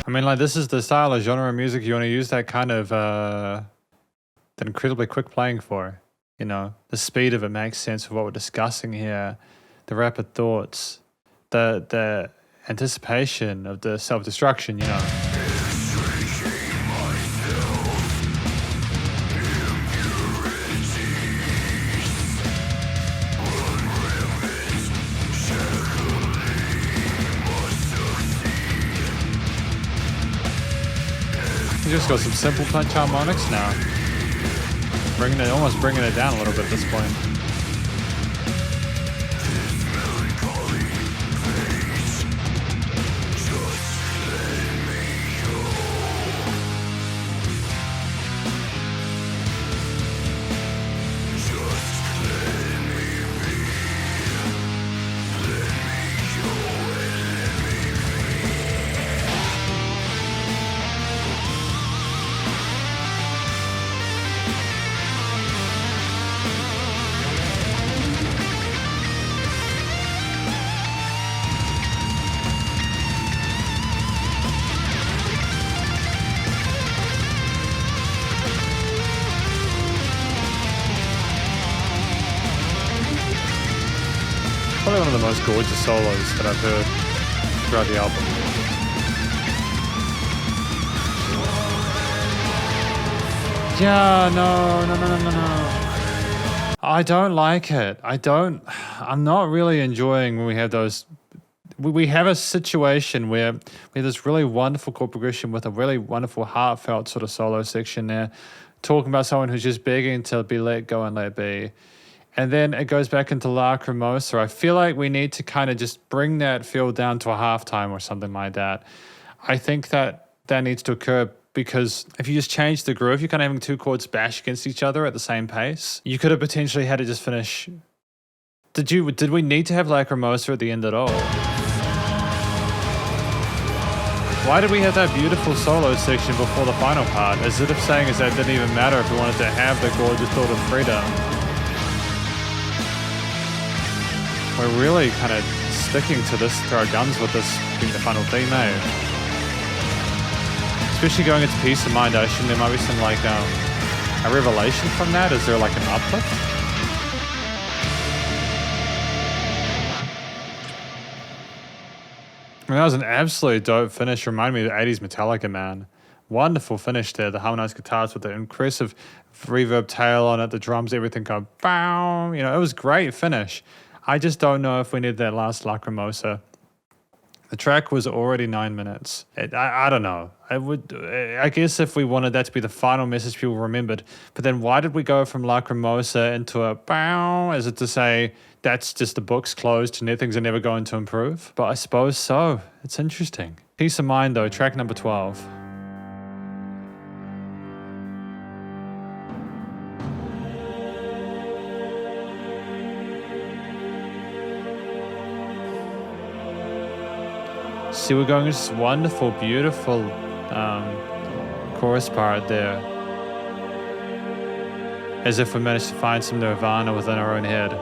I mean, like, this is the style of genre of music you want to use that kind of that incredibly quick playing for. You know, the speed of it makes sense of what we're discussing here, the rapid thoughts, the anticipation of the self-destruction, you know. You just got some simple punch harmonics now. Almost bringing it down a little bit at this point. Probably one of the most gorgeous solos that I've heard throughout the album. Yeah, no. I don't like it. I'm not really enjoying when we have those. We have a situation where we have this really wonderful chord progression with a really wonderful heartfelt sort of solo section there, talking about someone who's just begging to be let go and let be. And then it goes back into Lacrimosa. I feel like we need to kind of just bring that feel down to a halftime or something like that. I think that needs to occur because if you just change the groove, you're kind of having two chords bash against each other at the same pace. You could have potentially had it just finish. Did we need to have Lacrimosa at the end at all? Why did we have that beautiful solo section before the final part? As if saying is that it didn't even matter if we wanted to have the gorgeous thought of freedom. We're really kind of sticking to our guns with this being the final theme, eh? Especially going into Peace of Mind, I assume there might be some like a revelation from that. Is there like an uplift? I mean, that was an absolutely dope finish. Reminded me of the 80s Metallica, man. Wonderful finish there. The harmonized guitars with the impressive reverb tail on it, the drums, everything go bow. You know, it was great finish. I just don't know if we need that last Lacrimosa. The track was already 9 minutes. I don't know. I guess if we wanted that to be the final message people remembered, but then why did we go from Lacrimosa into a bow? Is it to say that's just the book's closed and things are never going to improve? But I suppose so. It's interesting. Peace of Mind though, track number 12. See, we're going into this wonderful, beautiful chorus part there. As if we managed to find some nirvana within our own head.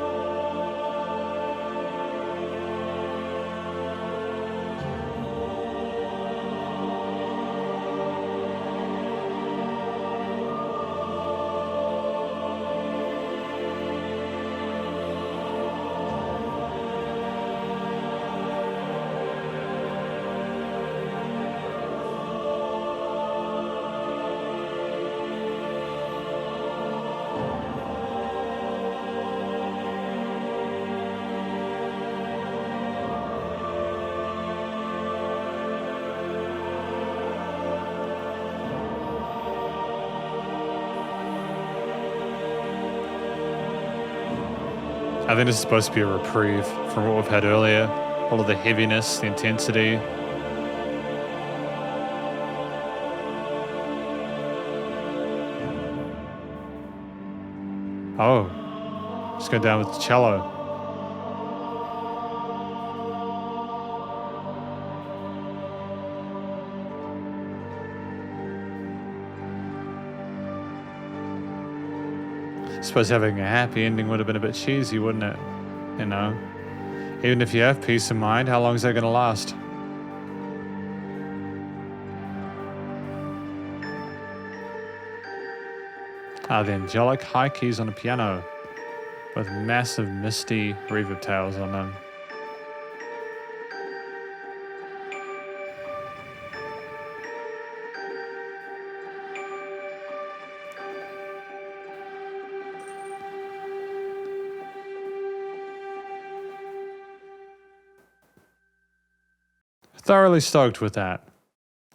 I think this is supposed to be a reprieve from what we've had earlier. All of the heaviness, the intensity. Oh, let's go down with the cello. I suppose having a happy ending would have been a bit cheesy, wouldn't it? You know? Even if you have peace of mind, how long is that going to last? The angelic high keys on a piano with massive misty reverb tails on them. Thoroughly stoked with that.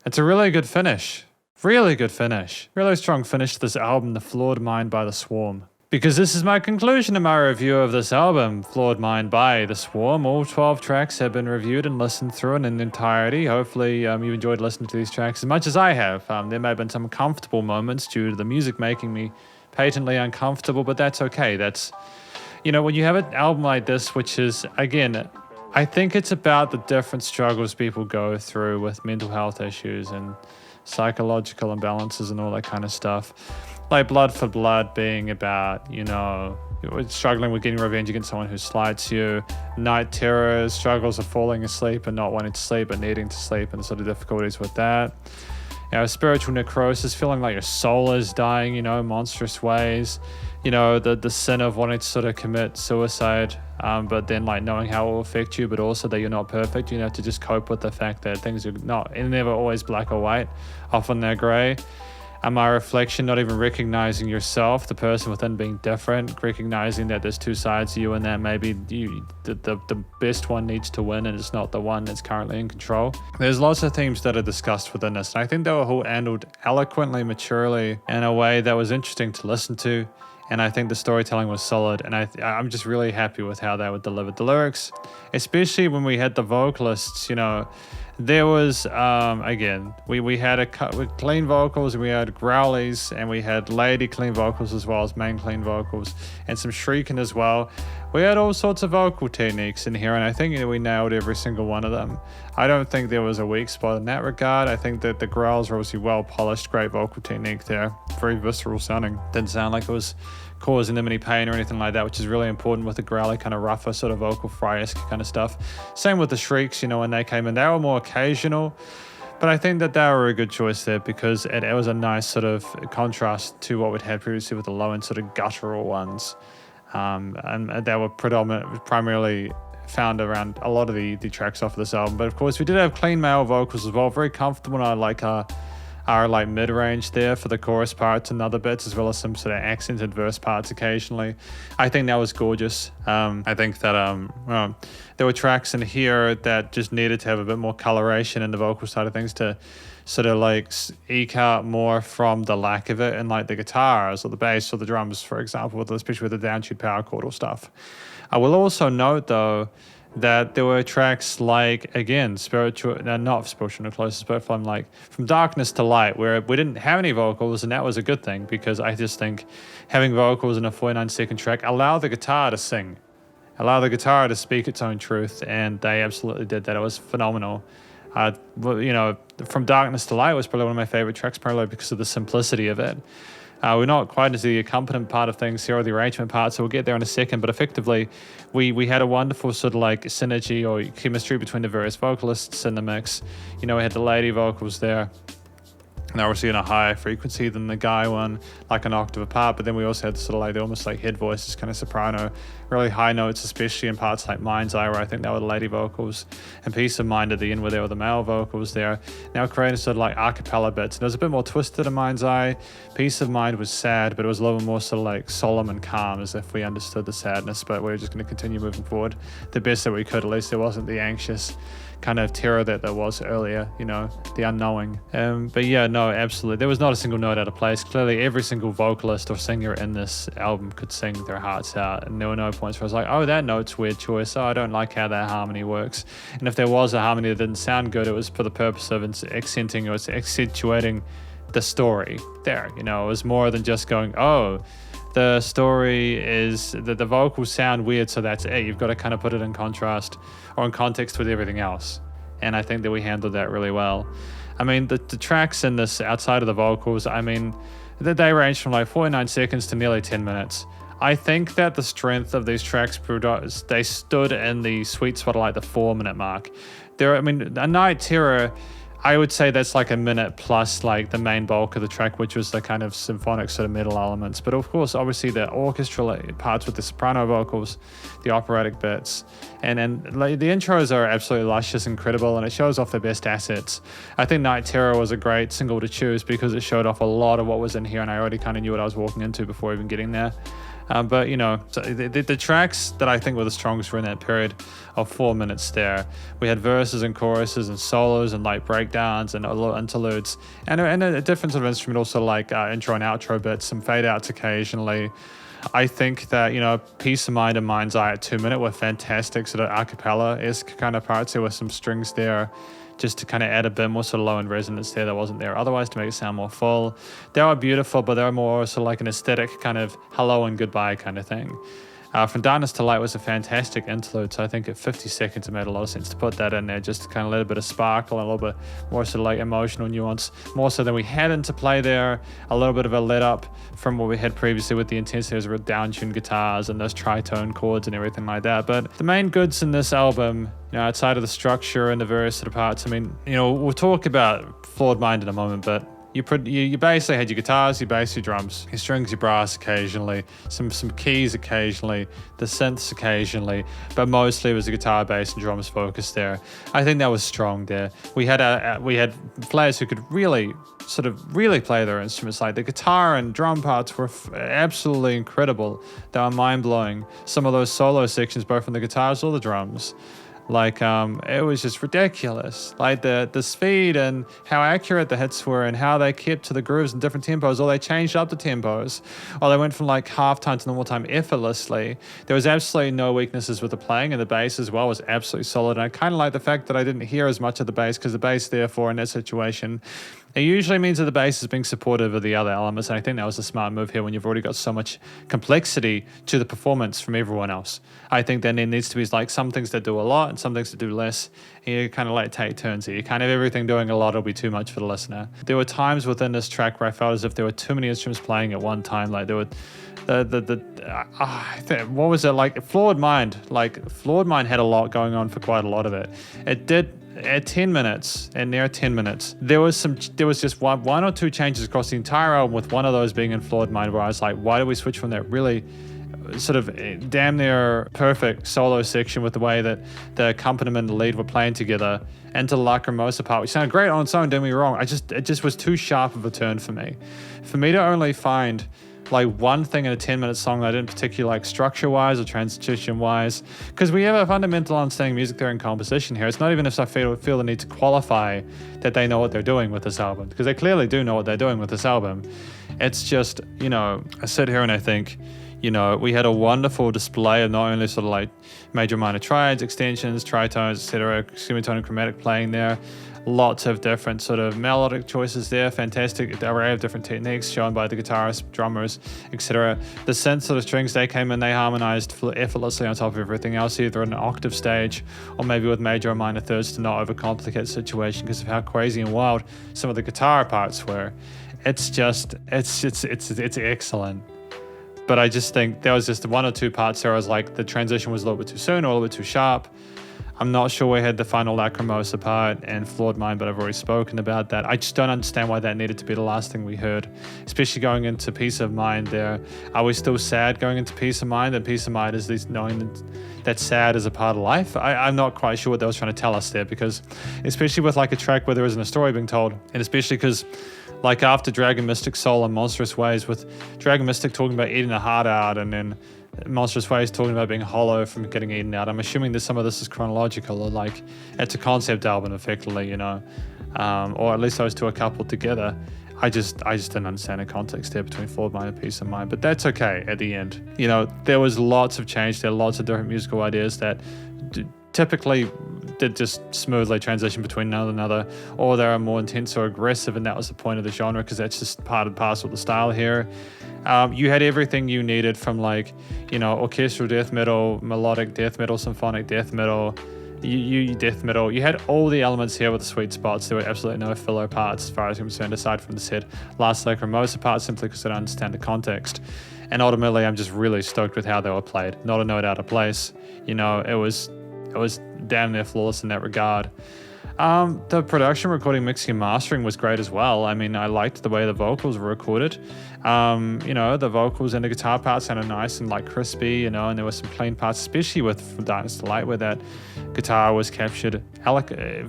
It's a really good finish. Really good finish. Really strong finish to this album, The Flawed Mind by The Swarm. Because this is my conclusion of my review of this album, Flawed Mind by The Swarm. All 12 tracks have been reviewed and listened through in entirety. Hopefully you enjoyed listening to these tracks as much as I have. There may have been some uncomfortable moments due to the music making me patently uncomfortable, but that's okay. That's, you know, when you have an album like this, which is, again, I think it's about the different struggles people go through with mental health issues and psychological imbalances and all that kind of stuff. Like Blood for Blood being about, you know, struggling with getting revenge against someone who slights you. Night Terrors, struggles of falling asleep and not wanting to sleep but needing to sleep and the sort of difficulties with that. You know, spiritual necrosis, feeling like your soul is dying, you know, monstrous ways. You know, the sin of wanting to sort of commit suicide, but then like knowing how it will affect you, but also that you're not perfect. You have to just cope with the fact that things are never always black or white, often they're gray. My reflection, not even recognizing yourself, the person within being different, recognizing that there's two sides to you and that maybe the best one needs to win and it's not the one that's currently in control. There's lots of themes that are discussed within this, and I think they were all handled eloquently, maturely, in a way that was interesting to listen to and I think the storytelling was solid, and I'm just really happy with how they were delivered. The lyrics, especially when we had the vocalists, you know, there was, again, we had with clean vocals, and we had growlies, and we had lady clean vocals as well as main clean vocals, and some shrieking as well. We had all sorts of vocal techniques in here, and I think we nailed every single one of them. I don't think there was a weak spot in that regard. I think that the growls were obviously well polished, great vocal technique there, very visceral sounding. Didn't sound like it was causing them any pain or anything like that, which is really important with the growly, kind of rougher, sort of vocal fry-esque kind of stuff. Same with the shrieks, you know, when they came in, they were more occasional. But I think that they were a good choice there because it was a nice sort of contrast to what we'd had previously with the low-end sort of guttural ones. And they were primarily found around a lot of the tracks off of this album. But of course, we did have clean male vocals as well, very comfortable, and I like our like mid-range there for the chorus parts and other bits, as well as some sort of accented verse parts occasionally. I think that was gorgeous. I think that there were tracks in here that just needed to have a bit more coloration in the vocal side of things to sort of like eke out more from the lack of it in like the guitars or the bass or the drums, for example, especially with the downtuned power chordal stuff. I will also note though that there were tracks like, again, not Spiritual No Closest, but from Darkness to Light, where we didn't have any vocals, and that was a good thing, because I just think having vocals in a 49-second track allow the guitar to sing, allow the guitar to speak its own truth, and they absolutely did that. It was phenomenal. You know, From Darkness to Light was probably one of my favorite tracks, primarily because of the simplicity of it. We're not quite into the accompaniment part of things here, or the arrangement part, so we'll get there in a second, but effectively we had a wonderful sort of like synergy or chemistry between the various vocalists in the mix. You know, we had the lady vocals there, and obviously in a higher frequency than the guy one, like an octave apart, but then we also had sort of like almost like head voices, kind of soprano, really high notes, especially in parts like Mind's Eye, where I think they were the lady vocals, and Peace of Mind at the end where there were the male vocals there. Now creating sort of like a cappella bits, and it was a bit more twisted in Mind's Eye. Peace of Mind was sad, but it was a little more sort of like solemn and calm, as if we understood the sadness, but we were just going to continue moving forward the best that we could. At least there wasn't the anxious kind of terror that there was earlier, you know, the unknowing. But yeah, no, absolutely. There was not a single note out of place. Clearly, every single vocalist or singer in this album could sing their hearts out, and there were no points where I was like, oh, that note's weird choice. Oh, I don't like how that harmony works. And if there was a harmony that didn't sound good, it was for the purpose of accenting or accentuating the story there. You know, it was more than just going, oh, the story is that the vocals sound weird, so that's it. You've got to kind of put it in contrast or in context with everything else. And I think that we handled that really well. I mean, the tracks in this, outside of the vocals, I mean, they range from like 49 seconds to nearly 10 minutes. I think that the strength of these tracks, they stood in the sweet spot of like the 4-minute mark. A Night Terror, I would say that's like a minute plus like the main bulk of the track, which was the kind of symphonic sort of metal elements. But of course, obviously the orchestral parts with the soprano vocals, the operatic bits, and like, the intros are absolutely luscious, incredible, and it shows off their best assets. I think Night Terror was a great single to choose because it showed off a lot of what was in here, and I already kind of knew what I was walking into before even getting there. But, you know, so the tracks that I think were the strongest were in that period of 4 minutes there. We had verses and choruses and solos and like breakdowns and a little interludes and a different sort of instrumental, sort of like intro and outro bits, some fade outs occasionally. I think that, you know, Peace of Mind and Mind's Eye at 2 minute were fantastic, sort of a cappella-esque kind of parts. There were some strings there just to kind of add a bit more sort of low-end resonance there that wasn't there otherwise, to make it sound more full. They were beautiful, but they were more sort of like an aesthetic kind of hello and goodbye kind of thing. From Darkness to Light was a fantastic interlude, so I think at 50 seconds it made a lot of sense to put that in there, just to kind of let a bit of sparkle and a little bit more sort of like emotional nuance, more so than we had into play there, a little bit of a let up from what we had previously with the intensity of down-tuned guitars and those tritone chords and everything like that. But the main goods in this album, you know, outside of the structure and the various sort of parts, I mean, you know, we'll talk about Flawed Mind in a moment, but you basically had your guitars, your bass, your drums, your strings, your brass occasionally, some keys occasionally, the synths occasionally, but mostly it was the guitar, bass, and drums focus there. I think that was strong there. We had players who could really play their instruments. Like the guitar and drum parts were absolutely incredible. They were mind-blowing. Some of those solo sections, both from the guitars or the drums, Like, it was just ridiculous. Like the speed and how accurate the hits were and how they kept to the grooves in different tempos, or they changed up the tempos, or they went from like half time to normal time effortlessly. There was absolutely no weaknesses with the playing, and the bass as well was absolutely solid. And I kind of like the fact that I didn't hear as much of the bass, because the bass, therefore, in that situation, it usually means that the bass is being supportive of the other elements, and I think that was a smart move here when you've already got so much complexity to the performance from everyone else. I think then there needs to be like some things that do a lot and some things that do less, and you kind of like take turns here. You kind of everything doing a lot will be too much for the listener. There were times within this track where I felt as if there were too many instruments playing at one time. Like there were what was it, like Flawed Mind? Like Flawed Mind had a lot going on for quite a lot of it. It did. At 10 minutes, and near 10 minutes, there was just one or two changes across the entire album, with one of those being in Flawed Mind, where I was like, why did we switch from that really sort of damn near perfect solo section with the way that the accompaniment and the lead were playing together into the Lacrimosa part, which sounded great on its own, don't get me wrong. It just was too sharp of a turn for me. For me to only find like one thing in a 10-minute song that I didn't particularly like structure-wise or transition-wise, because we have a fundamental understanding of music theory and composition here. It's not even if I feel the need to qualify that they know what they're doing with this album, because they clearly do know what they're doing with this album. It's just, I sit here and I think, we had a wonderful display of not only sort of like major minor triads, extensions, tritones, etc., semitone and chromatic playing there. Lots of different sort of melodic choices there. Fantastic array of different techniques shown by the guitarists, drummers, etc. The synth sort of strings, they came in, they harmonized effortlessly on top of everything else, either in an octave stage or maybe with major or minor thirds to not overcomplicate the situation because of how crazy and wild some of the guitar parts were. It's excellent. But I just think there was just one or two parts there I was like, the transition was a little bit too soon or a little bit too sharp. I'm not sure we had the final Lacrimosa part and Flawed Mind, but I've already spoken about that. I just don't understand why that needed to be the last thing we heard, especially going into Peace of Mind there. Are we still sad going into Peace of Mind? And Peace of Mind is this knowing that sad is a part of life? I'm not quite sure what they was trying to tell us there, because especially with like a track where there isn't a story being told, and especially because like after Dragon Mystic Soul and Monstrous Ways, with Dragon Mystic talking about eating the heart out and then Monstrous Ways talking about being hollow from getting eaten out. I'm assuming that some of this is chronological, or like it's a concept album effectively, or at least those two are coupled together. I just didn't understand the context there between Flawed Mind and Peace of Mind, but that's okay at the end. There was lots of change there, lots of different musical ideas that typically did just smoothly transition between one another, or they are more intense or aggressive, and that was the point of the genre, because that's just part and parcel of the style here. You had everything you needed from like, orchestral death metal, melodic death metal, symphonic death metal, death metal. You had all the elements here with the sweet spots. There were absolutely no filler parts as far as I'm concerned, aside from the said last Lacrimosa part, simply because I don't understand the context. And ultimately, I'm just really stoked with how they were played. Not a note out of place. It was damn near flawless in that regard. The production, recording, mixing, and mastering was great as well. I mean, I liked the way the vocals were recorded. The vocals and the guitar parts sounded nice and like crispy, and there were some clean parts, especially with From Darkness to Light, where that guitar was captured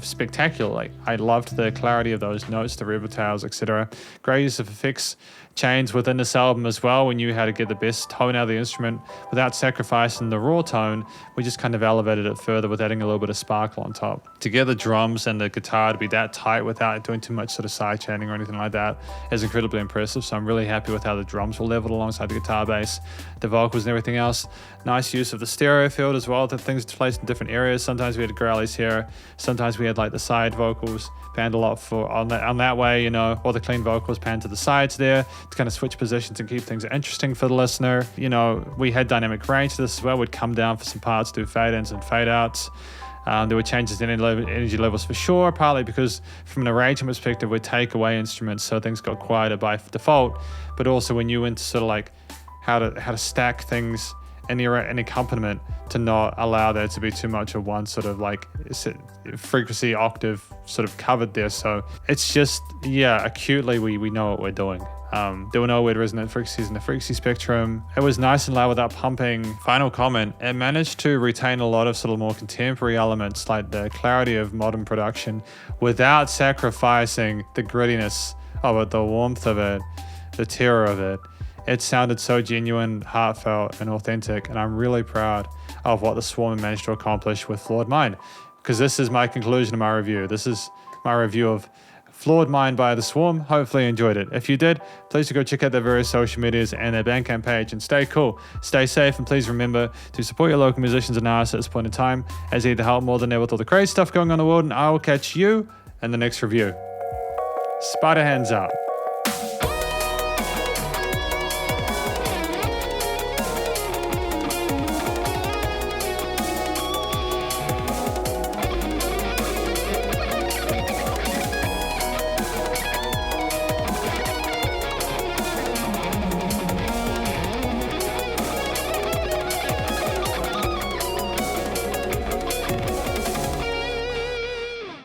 spectacularly. I loved the clarity of those notes, the rebel tails, etc. Great use of effects chains within this album as well. We knew how to get the best tone out of the instrument without sacrificing the raw tone. We just kind of elevated it further with adding a little bit of sparkle on top. To get the drums and the guitar to be that tight without doing too much sort of side chaining or anything like that is incredibly impressive. So I'm really happy with how the drums were leveled alongside the guitar bass, the vocals and everything else. Nice use of the stereo field as well, the things placed in different areas. Sometimes we had growlies here, sometimes we had like the side vocals panned a lot on that way, or the clean vocals panned to the sides there to kind of switch positions and keep things interesting for the listener. We had dynamic range to this as well. We'd come down for some parts, do fade ins and fade outs. There were changes in energy levels for sure, partly because from an arrangement perspective, we'd take away instruments so things got quieter by default, but also we knew into sort of like how to stack things in an accompaniment to not allow there to be too much of one sort of like frequency octave sort of covered there. So it's just, acutely we know what we're doing. There were no weird resonant frequencies in the frequency spectrum. It was nice and loud without pumping. Final comment, it managed to retain a lot of sort of more contemporary elements like the clarity of modern production without sacrificing the grittiness of it, the warmth of it, the terror of it. It sounded so genuine, heartfelt, and authentic, and I'm really proud. of what the Swarm managed to accomplish with Flawed Mind. Because this is my conclusion of my review. This is my review of Flawed Mind by the Swarm. Hopefully you enjoyed it. If you did, please go check out their various social medias and their Bandcamp page, and stay cool, stay safe, and please remember to support your local musicians and artists at this point in time, as they need the help more than ever with all the crazy stuff going on in the world. And I will catch you in the next review. Spiderhands out.